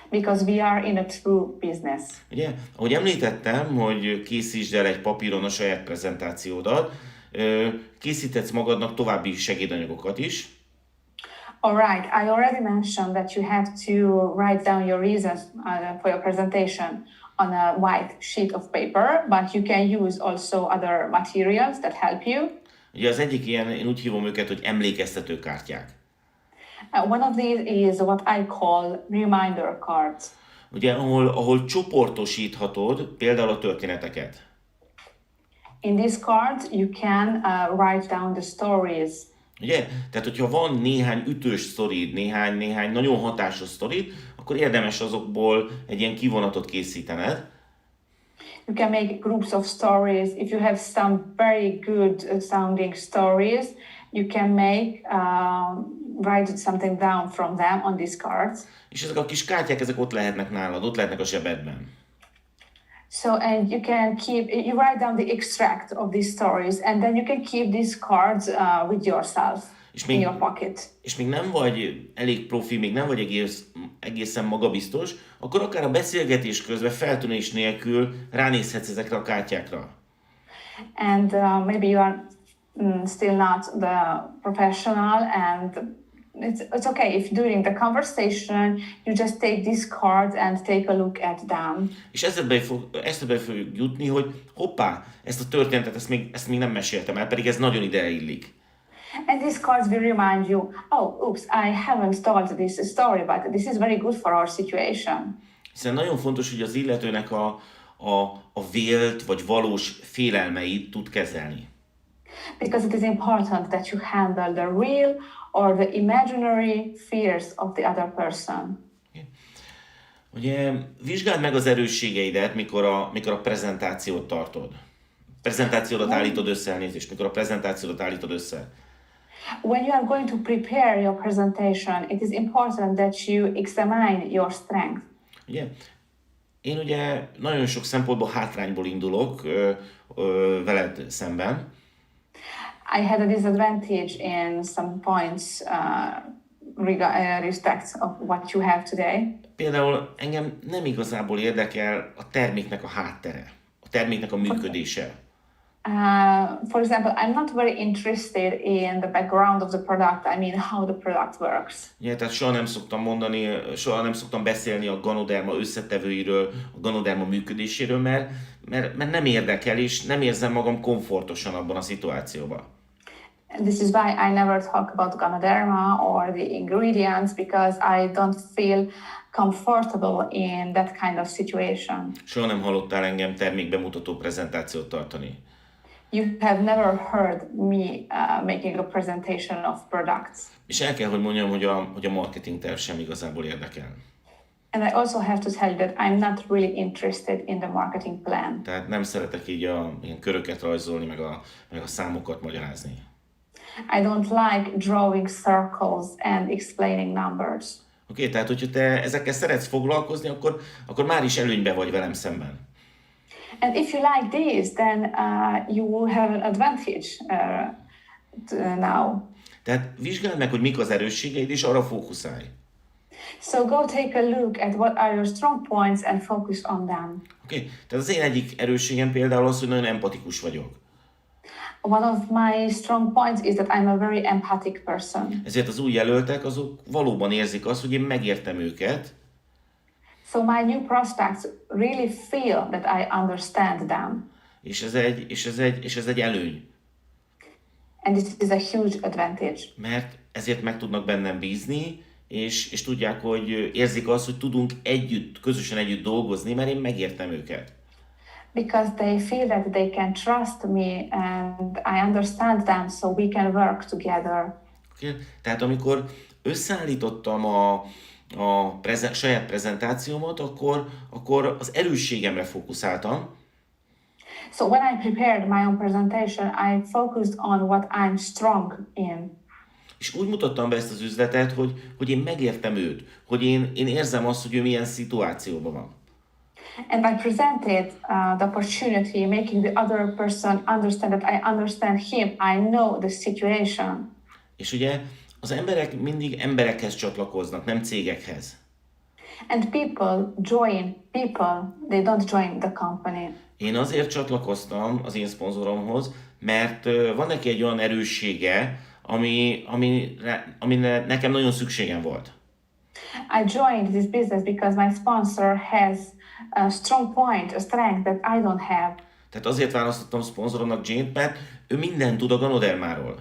Because we are in a true business. Ugye, ahogy említettem, hogy készítsd el egy papíron a saját prezentációdat, készíthetsz magadnak további segédanyagokat is. Alright, I already mentioned that you have to write down your reasons for your presentation on a white sheet of paper, but you can use also other materials that help you. Ugye az egyik ilyen, én úgy hívom őket, hogy emlékeztetőkártyák. One of these is what I call reminder cards. Ugye, ahol csoportosíthatod például a történeteket. In these cards, you can write down the stories. Ugye? Tehát, hogyha van néhány ütős sztorid, néhány nagyon hatásos sztorid, akkor érdemes azokból egy ilyen kivonatot készítened. You can make groups of stories. If you have some very good sounding stories, you can write something down from them on these cards. És ezek a kis kártyák, ezek ott lehetnek nálad, ott lehetnek a zsebedben. So, and you can you write down the extract of these stories, and then you can keep these cards with yourself in your pocket. És még nem vagy elég profi, még nem vagy egészen magabiztos, akkor akár a beszélgetés közben feltűnés nélkül ránézhetsz ezekre a kártyákra. And maybe you are still not the professional, and it's okay if during the conversation you just take these cards and take a look at them. És eszedbe fog jutni, hogy hoppá, ezt a történetet, ezt még nem meséltem el, pedig ez nagyon ide illik. And these cards will remind you, oh, oops, I haven't told this story, but this is very good for our situation. Hiszen nagyon fontos, hogy az illetőnek a vélt vagy valós félelmeit tud kezelni. Because it is important that you handle the real or the imaginary fears of the other person. Ugye vizsgáld meg az erősségeidet, mikor a prezentációt tartod. Prezentációdat állítod össze, elnézést, mikor a prezentációdat állítod össze. When you are going to prepare your presentation, it is important that you examine your strength. Ugye? Én ugye nagyon sok szempontból hátrányból indulok veled szemben. I had a disadvantage in some points respect of what you have today. Például engem nem igazából érdekel a terméknek a háttere, a terméknek a működése. For example, I'm not very interested in the background of the product. I mean, how the product works. Ja, tehát soha nem szoktam beszélni a ganoderma összetevőiről, a ganoderma működéséről, mert nem érdekel, és nem érzem magam komfortosan abban a szituációban. And this is why I never talk about Ganoderma or the ingredients, because I don't feel comfortable in that kind of situation. Soha nem hallottál engem termékbemutató prezentációt tartani. You have never heard me making a presentation of products. És el kell, hogy mondjam, hogy a marketing terv sem igazából érdekel. And I also have to tell you that I'm not really interested in the marketing plan. Tehát nem szeretek így ilyen köröket rajzolni, meg a számokat magyarázni. I don't like drawing circles and explaining numbers. Oké, tehát hogyha te ezekkel szeretsz foglalkozni, akkor már is előnyben vagy velem szemben. And if you like this, then you will have an advantage now. Tehát vizsgáld meg, hogy mik az erősségeid, és arra fókuszálj. So go take a look at what are your strong points and focus on them. Oké, tehát az én egyik erősségem például az, hogy nagyon empatikus vagyok. One of my strong points is that I'm a very empathic person. Ezért az új jelöltek, azok valóban érzik azt, hogy én megértem őket. So my new prospects really feel that I understand them. És ez egy előny. And this is a huge advantage. Mert ezért meg tudnak bennem bízni, és tudják, hogy érzik azt, hogy tudunk közösen együtt dolgozni, mert én megértem őket. Because they feel that they can trust me and I understand them, so we can work together. Okay. Tehát amikor összeállítottam a saját prezentációmat, akkor az erősségemre fókuszáltam. So when I prepared my own presentation, I focused on what I'm strong in. És úgy mutattam be ezt az üzletet, hogy én megértem őt, hogy én érzem azt, hogy ő milyen szituációban van. And I presented the opportunity, making the other person understand that I understand him, I know the situation. És ugye az emberek mindig emberekhez csatlakoznak, nem cégekhez. And people join people, they don't join the company. Én azért csatlakoztam az én szponzoromhoz, mert van neki egy olyan erőssége, amire nekem nagyon szükségem volt. I joined this business because my sponsor has a strong point, a strength that I don't have. Tehát azért választottam szponzoromnak Jane-t, mert ő mindent tud a ganodermáról.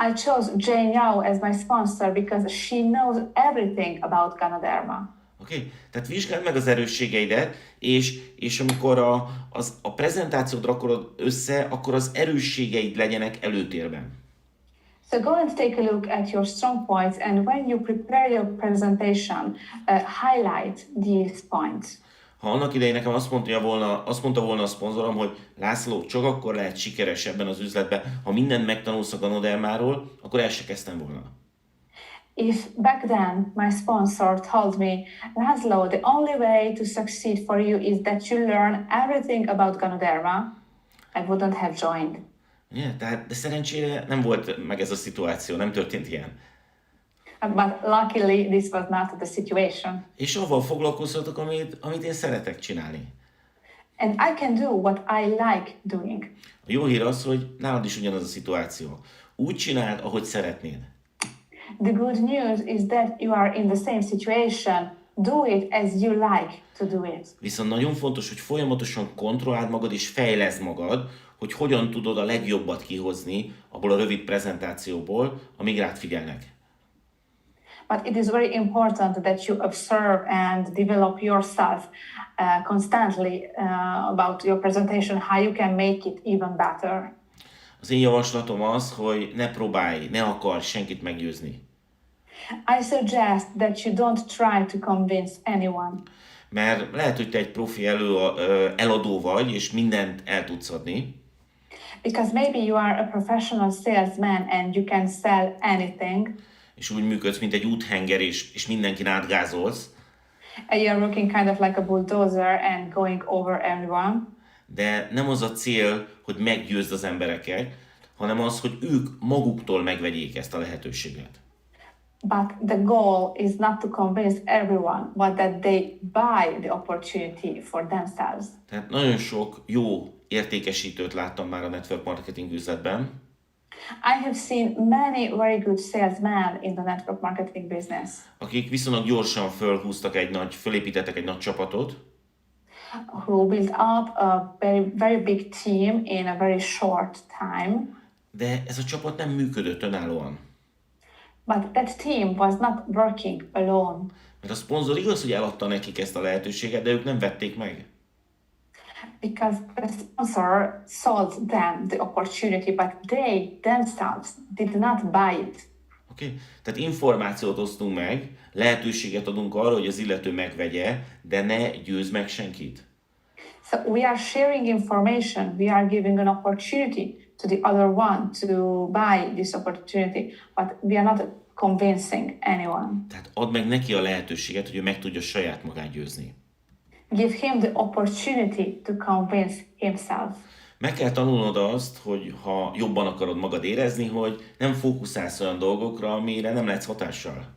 I chose Jane Yao as my sponsor because she knows everything about Ganoderma. Oké? Tehát vizsgáld meg az erősségeidet, és amikor a prezentációt rakolod össze, akkor az erősségeid legyenek előtérben. So go and take a look at your strong points, and when you prepare your presentation, highlight these points. Ha annak idején nekem azt mondta volna a szponzorom, hogy László, csak akkor lehet sikeres ebben az üzletben, ha mindent megtanulsz a ganodermáról, akkor el se kezdtem volna. If back then my sponsor told me, Laszlo, the only way to succeed for you is that you learn everything about Ganoderma, I wouldn't have joined. De szerencsére nem volt meg ez a szituáció, nem történt ilyen. But luckily this was not the situation. És avval foglalkozhatok, amit én szeretek csinálni. And I can do what I like doing. A jó hír az, hogy nálad is ugyanaz a szituáció. Úgy csináld, ahogy szeretnéd. The good news is that you are in the same situation. Do it as you like to do it. Viszont nagyon fontos, hogy folyamatosan kontrolláld magad és fejleszd magad, hogy hogyan tudod a legjobbat kihozni abból a rövid prezentációból, amíg rád figyelnek. But it is very important that you observe and develop yourself constantly about your presentation, how you can make it even better. Az én javaslatom az, hogy ne próbálj, ne akarj senkit meggyőzni. I suggest that you don't try to convince anyone. Mert lehet, hogy te egy profi eladó vagy, és mindent el tudsz adni. Because maybe you are a professional salesman and you can sell anything. És úgy működsz, mint egy úthenger, és mindenkin átgázolsz. And you're working kind of like a bulldozer and going over everyone. De nem az a cél, hogy meggyőzd az embereket, hanem az, hogy ők maguktól megvegyék ezt a lehetőséget. But the goal is not to convince everyone, but that they buy the opportunity for themselves. Tehát nagyon sok jó értékesítőt láttam már a network marketing üzletben. I have seen many very good salesmen in the network marketing business. Akik viszonylag gyorsan fölépítettek egy nagy csapatot. Who built up a very big team in a very short time. De ez a csapat nem működött önállóan. But that team was not working alone. Mert a szponzor igaz, hogy eladta nekik ezt a lehetőséget, de ők nem vették meg. Because the sponsor sold them the opportunity, but they themselves did not buy it. Oké? Tehát információt osztunk meg, lehetőséget adunk arra, hogy az illető megvegye, de ne győzz meg senkit. So we are sharing information, we are giving an opportunity to the other one to buy this opportunity, but we are not convincing anyone. Tehát add meg neki a lehetőséget, hogy ő meg tudja saját magát győzni. Give him the opportunity to convince himself. Meg kell tanulnod azt, hogy ha jobban akarod magad érezni, hogy nem fókuszálsz olyan dolgokra, amire nem lehetsz hatással.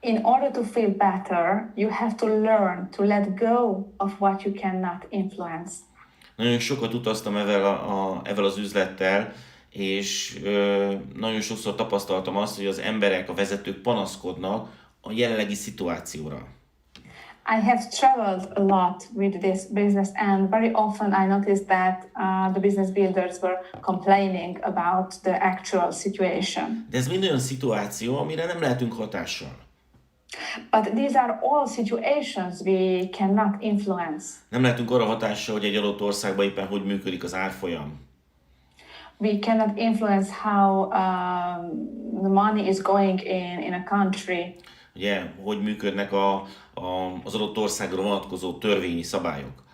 In order to feel better, you have to learn to let go of what you cannot influence. Nagyon sokat utaztam ezzel az üzlettel, és nagyon sokszor tapasztaltam azt, hogy az emberek, a vezetők panaszkodnak a jelenlegi szituációra. I have traveled a lot with this business, and very often I noticed that the business builders were complaining about the actual situation. De ez mind olyan szituáció, amire nem lehetünk hatással. But these are all situations we cannot influence. Nem lehetünk arra hatással, hogy egy adott országban éppen hogy működik az árfolyam. We cannot influence how the money is going in a country. Ugye, hogy működnek az adott országra vonatkozó törvényi szabályok.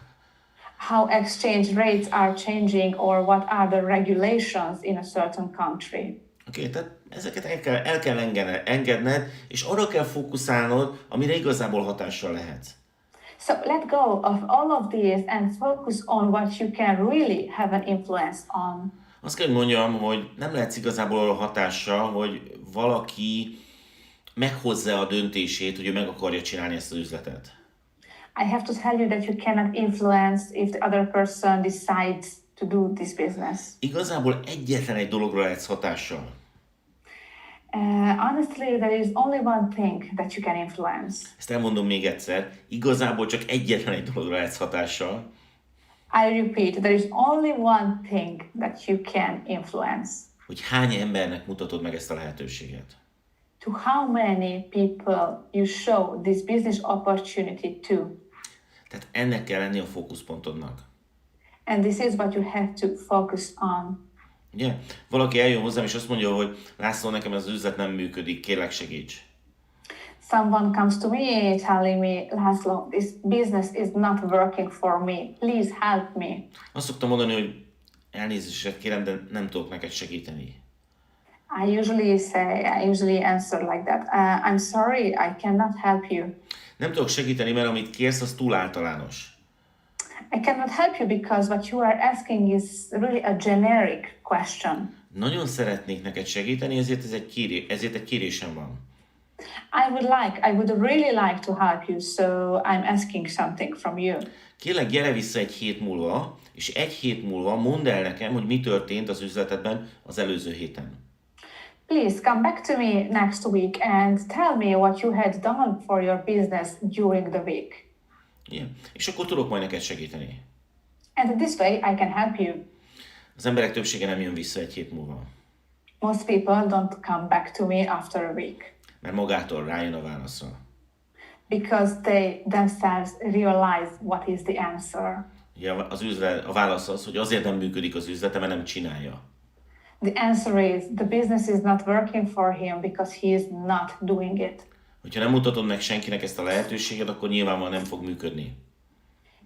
How exchange rates are changing, or what are the regulations in a certain country. Oké, tehát ezeket el kell engedned, és arra kell fókuszálnod, amire igazából hatással lehetsz. So let go of all of these and focus on what you can really have an influence on. Azt kell, hogy mondjam, hogy nem lehetsz igazából arra hatással, hogy valaki meghozza a döntését, hogy ő meg akarja csinálni ezt az üzletet. I have to tell you that you cannot influence if the other person decides to do this business. Igazából egyetlen egy dologra lehetsz hatással. Honestly, there is only one thing that you can influence. Ezt elmondom még egyszer, igazából csak egyetlen egy dologra lehetsz hatással. I repeat, there is only one thing that you can influence. Hogy hány embernek mutatod meg ezt a lehetőséget. To how many people you show this business opportunity to. Tehát ennek kell lenni a fókuszpontodnak. And this is what you have to focus on. Ugye? Valaki eljön hozzám és azt mondja, hogy László, nekem ez az üzlet nem működik, kérlek segíts. Someone comes to me telling me, László, this business is not working for me. Please help me. Azt szoktam mondani, hogy elnézést kérem, de nem tudok neked segíteni. I usually answer like that. I'm sorry, I cannot help you. Nem tudok segíteni, mert amit kérsz, az túl általános. I cannot help you because what you are asking is really a generic question. Nagyon szeretnék neked segíteni, ezért egy kérésem van. I would really like to help you, so I'm asking something from you. Kérlek, gyere vissza egy hét múlva, és egy hét múlva mondd el nekem, hogy mi történt az üzletedben az előző héten. Please come back to me next week and tell me what you had done for your business during the week. Igen. És akkor tudok majd neked segíteni. And this way I can help you. Az emberek többsége nem jön vissza egy hét múlva. Most people don't come back to me after a week. Mert magától rájön a válaszra. Because they themselves realize what is the answer. Ugye a válasz az, hogy azért nem működik az üzlete, mert nem csinálja. The answer is the business is not working for him because he is not doing it. Hogyha nem mutatod meg senkinek ezt a lehetőséget, akkor nyilvánvalóan nem fog működni.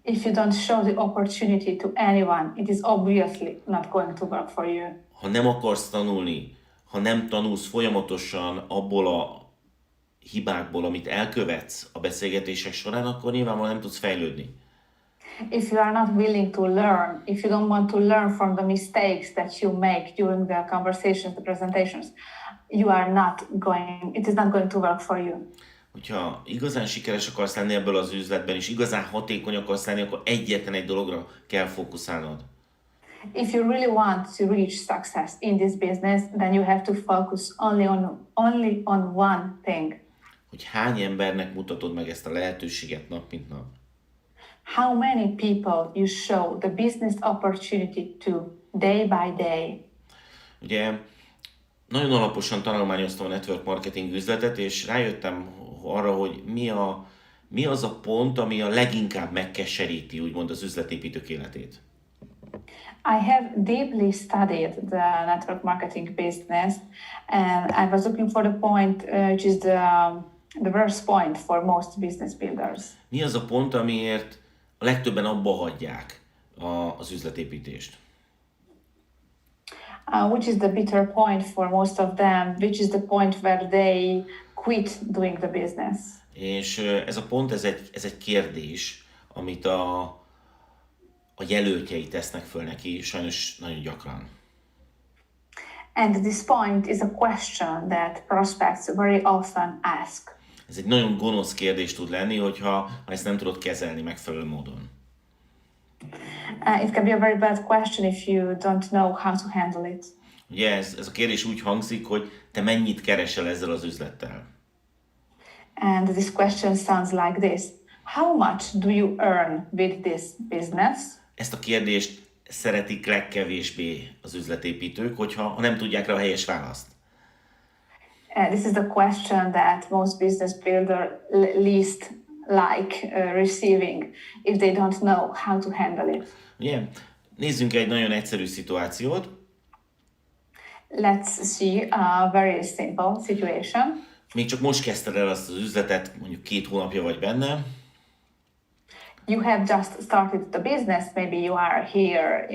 If you don't show the opportunity to anyone, it is obviously not going to work for you. Ha nem akarsz tanulni, ha nem tanulsz folyamatosan abból a hibákból, amit elkövetsz a beszélgetések során, akkor nyilvánvalóan nem tudsz fejlődni. If you are not willing to learn, if you don't want to learn from the mistakes that you make during the conversations, the presentations, it is not going to work for you. Hogyha igazán sikeres akarsz lenni ebből az üzletben, és igazán hatékony akarsz lenni, akkor egyetlen egy dologra kell fókuszálnod. If you really want to reach success in this business, then you have to focus only on one thing. Hogy hány embernek mutatod meg ezt a lehetőséget nap mint nap. How many people you show the business opportunity to day by day. Ugye nagyon alaposan tanulmányoztam a network marketing üzletet, és rájöttem arra, hogy mi az a pont, ami a leginkább megkeseríti, úgymond az üzletépítők életét. I have deeply studied the network marketing business, and I was looking for the point which is the worst point for most business builders. Mi az a pont, amiért a legtöbben abba hagyják az üzletépítést? Which is the bitter point for most of them, which is the point where they quit doing the business. És ez a pont, ez egy kérdés, amit a jelöltjei tesznek föl neki, sajnos nagyon gyakran. And this point is a question that prospects very often ask. Ez egy nagyon gonosz kérdés tud lenni, ha ezt nem tudod kezelni megfelelő módon. It can be a very bad question if you don't know how to handle it. Ugye ez a kérdés úgy hangzik, hogy te mennyit keresel ezzel az üzlettel? And this question sounds like this. How much do you earn with this business? Ezt a kérdést szeretik legkevésbé az üzletépítők, ha nem tudják rá a helyes választ. This is the question that most business builders least like receiving if they don't know how to handle it. Ugye, nézzünk egy nagyon egyszerű szituációt. Let's see a very simple situation. Még csak most kezdted el azt az üzletet, mondjuk 2 hónapja vagy benne. You have just started the business, maybe you are here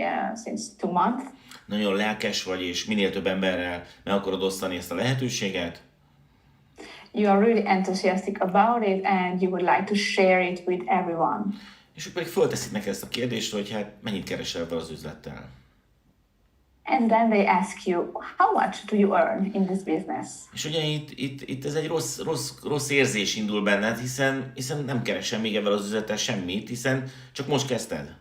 since 2 months. Nagyon lelkes vagy, és minél több emberrel meg akarod osztani ezt a lehetőséget. you are really enthusiastic about it and you would like to share it with everyone. És ők pedig fölteszik neki ezt a kérdést, hogy hát mennyit keresel ebben az üzlettel. And then they ask you, how much do you earn in this business? És ugye itt ez egy rossz érzés indul benned, hiszen nem keresel még ebben az üzlettel semmit, hiszen csak most kezdted.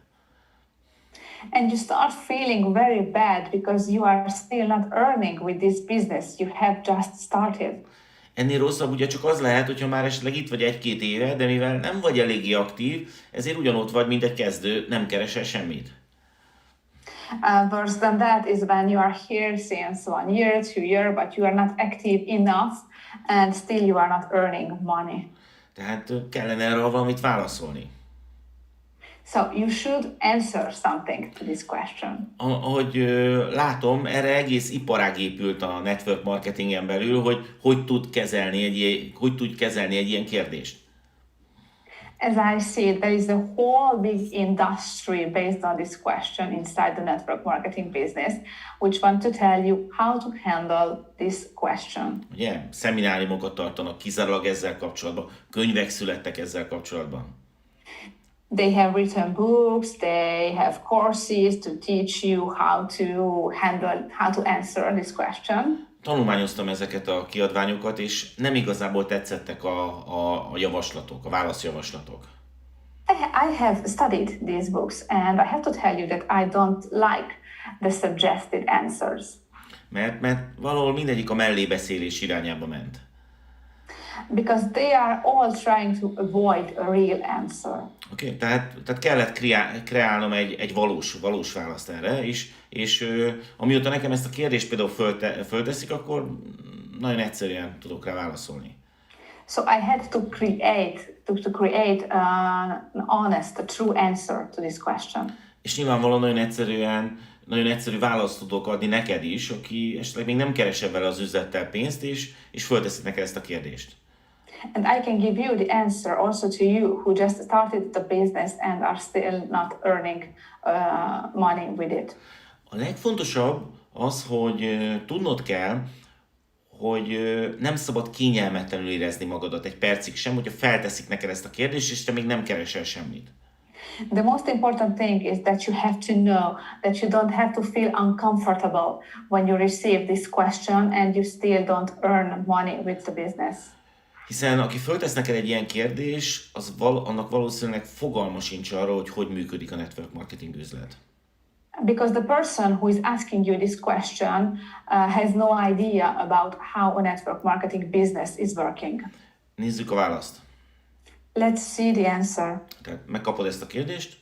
And you start feeling very bad because you are still not earning with this business. You have just started. Ennél rosszabb ugye csak az lehet, hogyha már esetleg itt vagy 1-2 éve, de mivel nem vagy eléggé aktív, ezért ugyanott vagy, mint egy kezdő, nem keresel semmit. Worse than that is when you are here since 1 year, 2 years, but you are not active enough and still you are not earning money. Tehát kellene erre valamit válaszolni. So you should answer something to this question. Ahogy látom, erre egész iparág épült a network marketingen belül, hogy tud kezelni egy ilyen kérdést. As I see, there is a whole big industry based on this question inside the network marketing business, which want to tell you how to handle this question. Ugye, szemináriumokat tartanak kizárólag ezzel kapcsolatban, könyvek születtek ezzel kapcsolatban. They have written books, they have courses to teach you how to answer this question. Tanulmányoztam ezeket a kiadványokat, és nem igazából tetszettek a javaslatok, a válaszjavaslatok. I have studied these books and I have to tell you that I don't like the suggested answers. Mert valahol mindegyik a mellébeszélés irányába ment. Because they are all trying to avoid a real answer. Oké, tehát kellett kreálnom egy valós választ erre, és amióta nekem ezt a kérdést például fölteszik, akkor nagyon egyszerűen tudok rá válaszolni. So I had to create an honest, a true answer to this question. És nyilvánvalóan nagyon egyszerű választ tudok adni neked is, aki esetleg még nem keresel vele az üzlettel pénzt, és fölteszik neked ezt a kérdést. And I can give you the answer also to you who just started the business and are still not earning money with it. A legfontosabb az, hogy tudnod kell, hogy nem szabad kényelmetlenül érezni magadat egy percig sem, hogyha felteszik neked ezt a kérdést, és te még nem keresel semmit. The most important thing is that you have to know that you don't have to feel uncomfortable when you receive this question and you still don't earn money with the business. Hiszen aki föltesz neked egy ilyen kérdés, annak valószínűleg fogalma sincs arról, hogy működik a network marketing üzlet. Because the person who is asking you this question has no idea about how a network marketing business is working. Nézzük a választ. Let's see the answer. Tehát megkapod ezt a kérdést.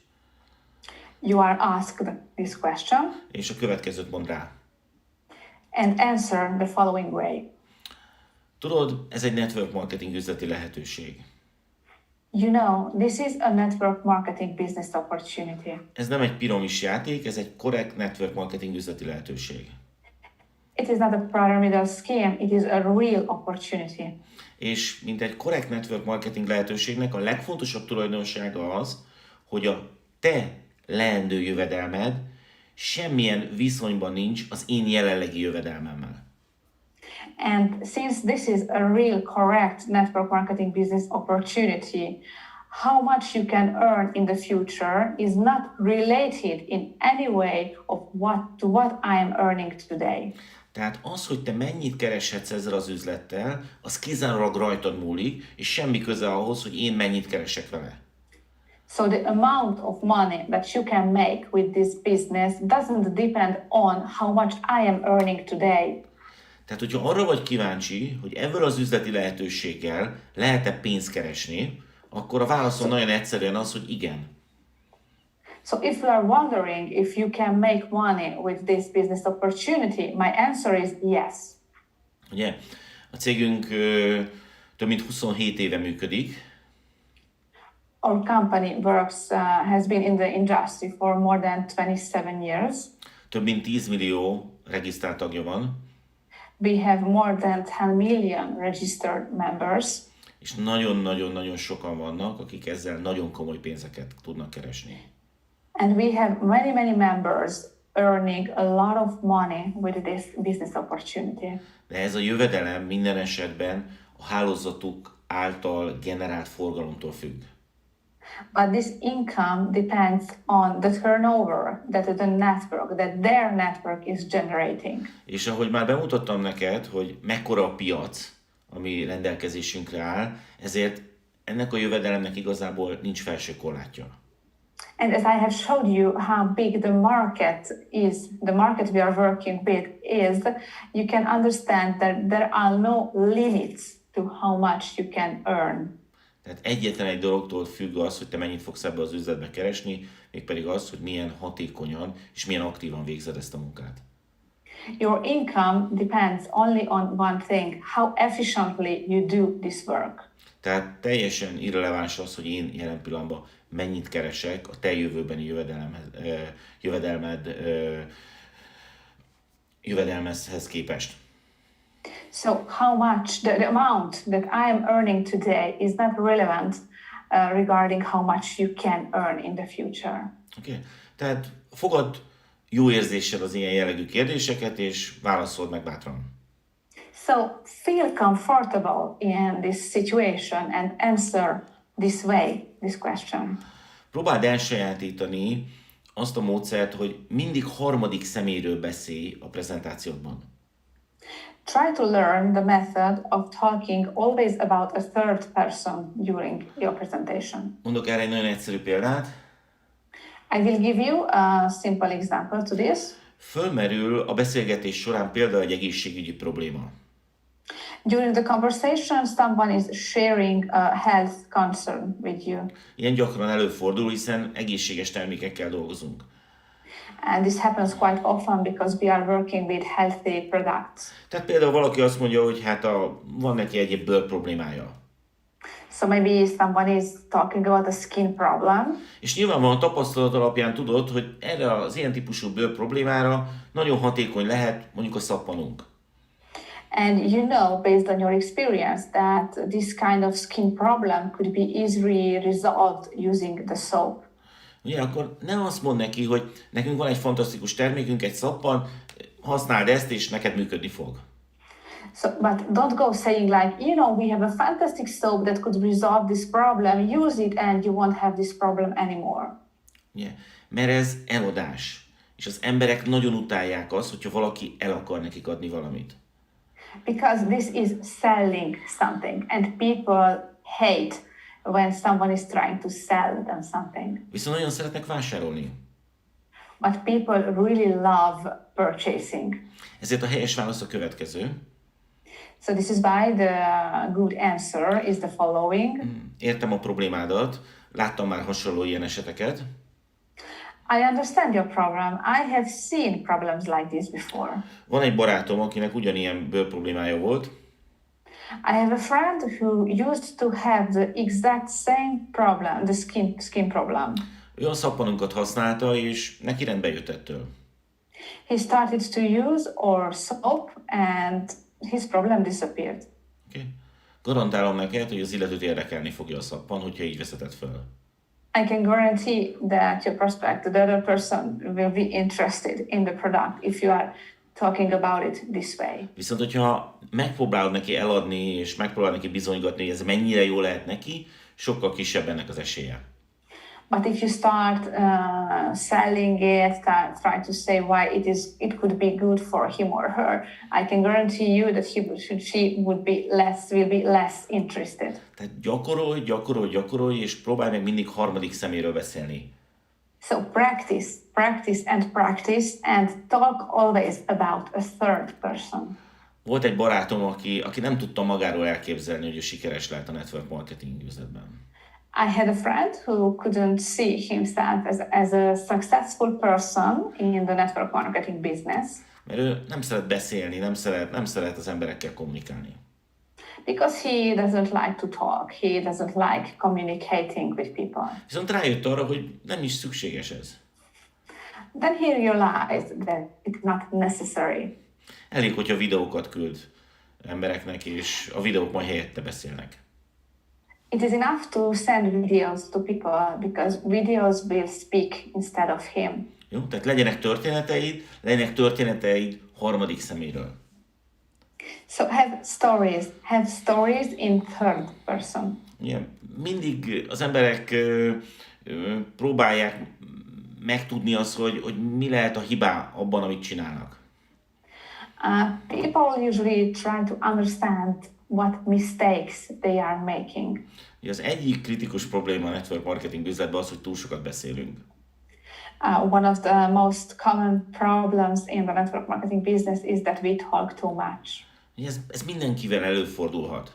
You are asked this question. És a következőt mond rá. And answer the following way. Tudod, ez egy network marketing üzleti lehetőség. You know, this is a network marketing business opportunity. Ez nem egy piramis játék, ez egy korrekt network marketing üzleti lehetőség. It is not a pyramidal scheme, it is a real opportunity. És mint egy korrekt network marketing lehetőségnek a legfontosabb tulajdonsága az, hogy a te leendő jövedelmed semmilyen viszonyban nincs az én jelenlegi jövedelmemmel. And since this is a real correct network marketing business opportunity, how much you can earn in the future is not related in any way to what I am earning today. Tehát az, hogy te mennyit kereshetsz ezzel az üzlettel, az kizárólag rajtad múlik, és semmi köze ahhoz, hogy én mennyit keresek vele. So the amount of money that you can make with this business doesn't depend on how much I am earning today. Tehát, hogyha arra vagy kíváncsi, hogy ebből az üzleti lehetőséggel lehet-e pénzt keresni, akkor a válaszom nagyon egyszerűen az, hogy igen. So if you are wondering if you can make money with this business opportunity, my answer is yes. Ugye, a cégünk több mint 27 éve működik. Our company has been in the industry for more than 27 years. Több mint 10 millió regisztrált tagja van. We have more than 10 million registered members. És nagyon-nagyon sokan vannak, akik ezzel nagyon komoly pénzeket tudnak keresni. And we have many members earning a lot of money with this business opportunity. De ez a jövedelem minden esetben a hálózatuk által generált forgalomtól függ. But this income depends on the turnover that the network, that their network is generating. És ahogy már bemutattam neked, hogy mekkora a piac, ami rendelkezésünkre áll, ezért ennek a jövedelemnek igazából nincs felső korlátja. And as I have showed you how big the market is, the market we are working with is, you can understand that there are no limits to how much you can earn. Tehát egyetlen egy dologtól függ az, hogy te mennyit fogsz ebbe az üzletbe keresni, mégpedig az, hogy milyen hatékonyan és milyen aktívan végzed ezt a munkát. Your income depends only on one thing, how efficiently you do this work. Tehát teljesen irreleváns az, hogy én jelen pillanatban mennyit keresek a te jövőbeni jövedelmezhez képest. So how much, the amount that I am earning today is not relevant regarding how much you can earn in the future. Okay. Tehát fogad jó érzéssel az ilyen jellegű kérdéseket, és válaszold meg bátran. So feel comfortable in this situation and answer this way, this question. Próbáld elsajátítani azt a módszert, hogy mindig harmadik személyről beszélj a prezentációdban. Try to learn the method of talking always about a third person during your presentation. Mondok erre egy nagyon egyszerű példát. I will give you a simple example to this. Fölmerül a beszélgetés során például egy egészségügyi probléma. During the conversation, someone is sharing a health concern with you. Ilyen gyakran előfordul, hiszen egészséges termékekkel dolgozunk. And this happens quite often because we are working with healthy products. Tehát például valaki azt mondja, hogy van neki egy bőr problémája. So maybe someone is talking about a skin problem. És nyilvánvalóan tapasztalat alapján tudod, hogy erre az ilyen típusú bőr problémára nagyon hatékony lehet mondjuk a szappanunk. And you know, based on your experience, that this kind of skin problem could be easily resolved using the soap. Ugye, akkor ne azt mondd neki, hogy nekünk van egy fantasztikus termékünk, egy szappan, használd ezt, és neked működni fog. So, but don't go saying like, you know, we have a fantastic soap that could resolve this problem, use it and you won't have this problem anymore. Ugye, mert ez eladás. És az emberek nagyon utálják azt, hogyha valaki el akar nekik adni valamit. Because this is selling something and people hate when someone is trying to sell them something. Viszont nagyon szeretnek vásárolni. But people really love purchasing. Ezért a helyes válasz a következő. So this is why the good answer is the following. Értem a problémádat, láttam már hasonló ilyen eseteket. I understand your problem. I have seen problems like this before. Van egy barátom, akinek ugyanilyen bőr problémája volt. I have a friend who used to have the exact same problem, the skin problem. Ő a szappanunkat használta, és neki rendbe jött ettől. He started to use our soap and his problem disappeared. Okay. Garantálom neked, hogy az illetőt érdekelni fogja a szappan, hogyha így veszeted föl. I can guarantee that your prospect, the other person, will be interested in the product if you are talking about it this way. Viszont, hogyha megpróbálod neki eladni, és megpróbálod neki bizonygatni, hogy ez mennyire jó lehet neki, sokkal kisebb ennek az esélye. But if you start selling it, try to say why it could be good for him or her, I can guarantee you that she will be less interested. Tehát gyakorolj, és próbálj meg mindig harmadik szeméről beszélni. So practice and talk always about a third person. Volt egy barátom, aki nem tudta magáról elképzelni, hogy ő sikeres lehet a network marketing üzletben. I had a friend who couldn't see himself as a successful person in the network marketing business. Mert ő nem szeret beszélni, nem szeret az emberekkel kommunikálni. Because he doesn't like to talk, he doesn't like communicating with people. Viszont rájött arra, hogy nem is szükséges ez. Then he realized that it's not necessary. Elég, hogyha videókat küld embereknek, és a videók majd helyette beszélnek. It is enough to send videos to people because videos will speak instead of him. Jó? Tehát legyenek történeteid harmadik szeméről. So have stories in third person. Ugye, mindig az emberek próbálják megtudni azt, hogy mi lehet a hibá abban, amit csinálnak. People usually try to understand what mistakes they are making. Ugye az egyik kritikus probléma a network marketing üzletben az, hogy túl sokat beszélünk. One of the most common problems in the network marketing business is that we talk too much. Ez mindenkivel előfordulhat.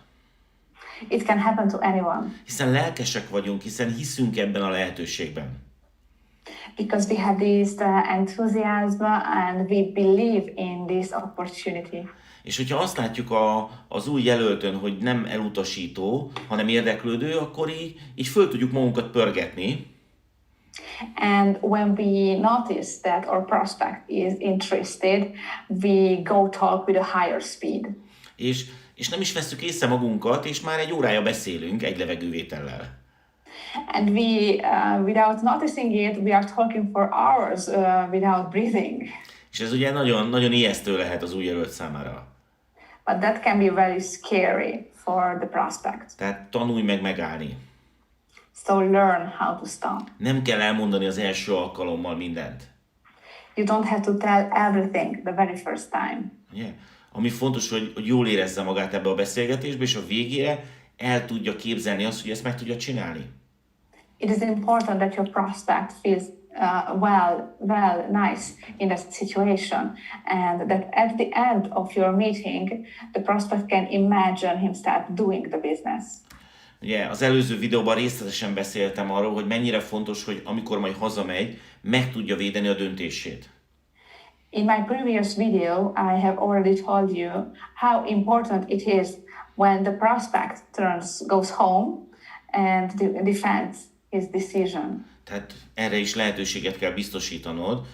It can happen to anyone. Hiszen lelkesek vagyunk, hiszen hiszünk ebben a lehetőségben. Because we have this enthusiasm and we believe in this opportunity. És hogyha azt látjuk az új jelöltön, hogy nem elutasító, hanem érdeklődő, akkor így föl tudjuk magunkat pörgetni. And when we notice that our prospect is interested, we go talk with a higher speed. És nem is vesszük észre magunkat, és már egy órája beszélünk egy levegővétellel. And we, without noticing it, we are talking for hours without breathing. És ez ugye nagyon, nagyon ijesztő lehet az új jelölt számára. But that can be very scary for the prospect. Tehát tanulj meg megállni. So learn how to stop. Nem kell elmondani az első alkalommal mindent. You don't have to tell everything the very first time. Yeah. Ami fontos, hogy jól érezze magát ebbe a beszélgetésbe, és a végére el tudja képzelni azt, hogy ezt meg tudja csinálni. It is important that your prospect feels nice in that situation, and that at the end of your meeting, the prospect can imagine himself doing the business. Ugye, az előző videóban részletesen beszéltem arról, hogy mennyire fontos, hogy amikor majd hazamegy, meg tudja védeni a döntését. In my previous video, I have already told you how important it is when the prospect goes home and defends his decision. Tehát erre is lehetőséget kell biztosítanod,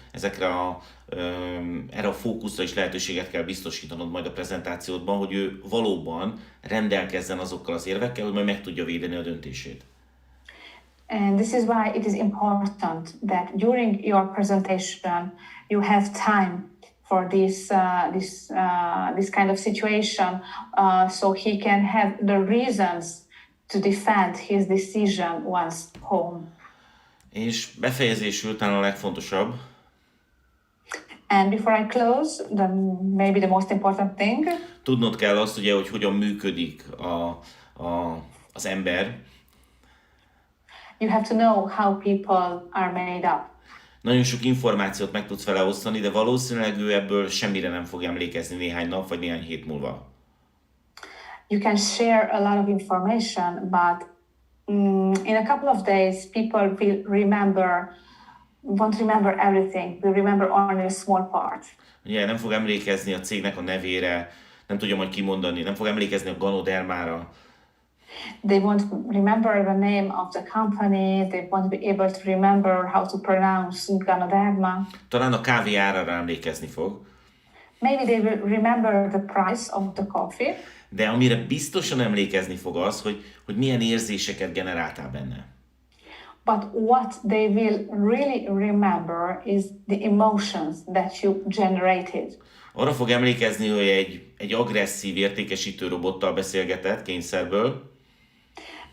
erre a fókuszra is lehetőséget kell biztosítanod majd a prezentációdban, hogy ő valóban rendelkezzen azokkal az érvekkel, hogy majd meg tudja védeni a döntését. And this is why it is important that during your presentation you have time for this kind of situation, so he can have the reasons to defend his decision once home. És befejezésül talán a legfontosabb. And before I close, maybe the most important thing. Tudnod kell azt, ugye, hogy hogyan működik az ember. You have to know how people are made up. Nagyon sok információt meg tudsz vele osztani, de valószínűleg ő ebből semmire nem fog emlékezni néhány nap vagy néhány hét múlva. You can share a lot of information, but in a couple of days, people won't remember everything. Will remember only a small part. Ugye nem fog emlékezni a cégnek a nevére, nem tudja majd kimondani, nem fog emlékezni a ganodermára. They won't remember the name of the company. They won't be able to remember how to pronounce Ganoderma. Talán a kávé árára emlékezni fog. Maybe they will remember the price of the coffee. De amire biztosan emlékezni fog az, hogy milyen érzéseket generáltál benne. But what they will really remember is the emotions that you generated. Arra fog emlékezni, hogy egy agresszív értékesítő robottal beszélgetett kényszerből.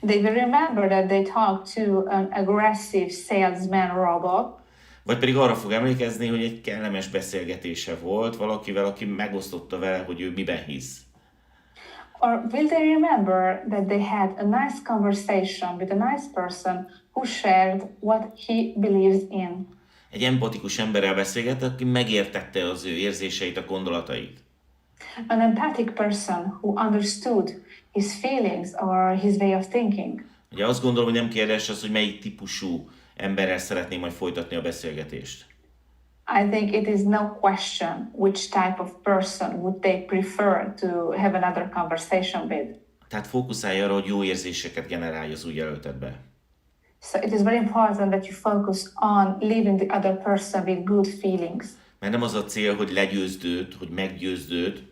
They will remember that they talked to an aggressive salesman robot. Vagy pedig arra fog emlékezni, hogy egy kellemes beszélgetése volt valakivel, aki megosztotta vele, hogy ő miben hisz. Or will they remember that they had a nice conversation with a nice person who shared what he believes in? Egy empatikus emberrel beszélgetett, aki megértette az ő érzéseit, a gondolatait. An empathic person who understood his feelings or his way of thinking. Ugye azt gondolom, hogy nem kérdés az, hogy melyik típusú emberrel szeretném majd folytatni a beszélgetést. I think it is no question which type of person would they prefer to have another conversation with. Tehát fókuszálj arra, hogy jó érzéseket generálj az új jelöltedbe. So it is very important that you focus on leaving the other person with good feelings. Mert nem az a cél, hogy legyőzd őt, hogy meggyőzd őt.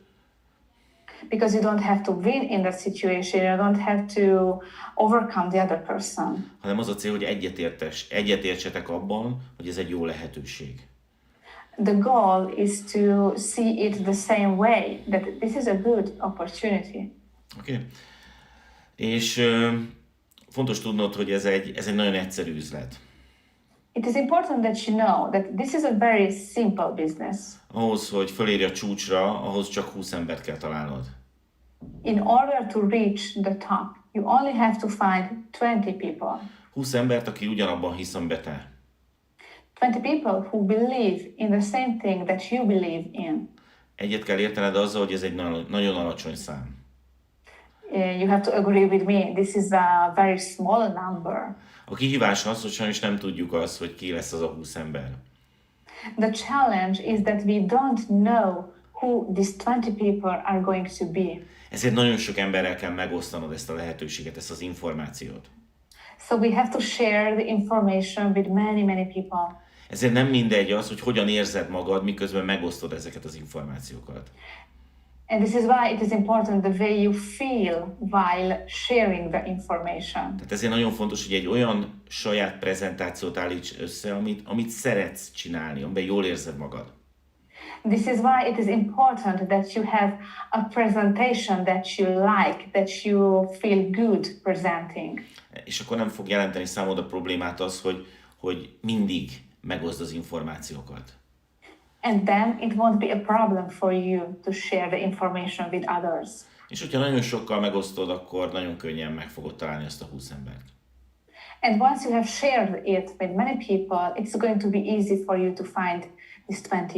Because you don't have to win in that situation, you don't have to overcome the other person. Hanem az a cél, hogy egyetértsetek abban, hogy ez egy jó lehetőség. The goal is to see it the same way, that this is a good opportunity. Oké? És fontos tudnod, hogy ez egy nagyon egyszerű üzlet. It is important that you know that this is a very simple business. Ahhoz, hogy fölérj a csúcsra, ahhoz csak 20 embert kell találnod. In order to reach the top, you only have to find 20 people. 20 embert, aki ugyanabban hisz, amiben te. 20 people who believe in the same thing that you believe in. Egyet kell értened azzal, hogy ez egy nagyon alacsony szám. You have to agree with me, this is a very small number. A kihívás az, hogy sajnos nem tudjuk azt, hogy ki lesz az a 20 ember. The challenge is that we don't know who these 20 people are going to be. Ezért nagyon sok emberrel kell megosztanod ezt a lehetőséget, ezt az információt. So we have to share the information with many people. Ezért nem mindegy az, hogy hogyan érzed magad, miközben megosztod ezeket az információkat. And this is why it is important the way you feel while sharing the information. Tehát ezért nagyon fontos, hogy egy olyan saját prezentációt állíts össze, amit szeretsz csinálni, amiben jól érzed magad. This is why it is important that you have a presentation that you like, that you feel good presenting. És akkor nem fog jelenteni számodra problémát az, hogy mindig megoszd az információkat. And then it won't be a problem for you to share the information with others. És hogyha nagyon sokkal megosztod, akkor nagyon könnyen meg fogod találni azt a 20 embert. And once you have shared it with many people, it's going to be easy for you to find these 20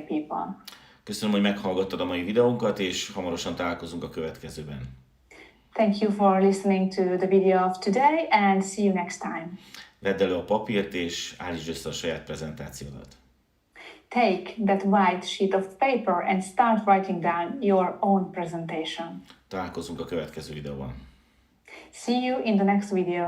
people. Köszönöm, hogy meghallgattad a mai videónkat, és hamarosan találkozunk a következőben. Thank you for listening to the video of today, and see you next time. Vedd elő a papírt, és állítsd össze a saját prezentációdat. Take that white sheet of paper and start writing down your own presentation. Találkozunk a következő videóban. See you in the next video.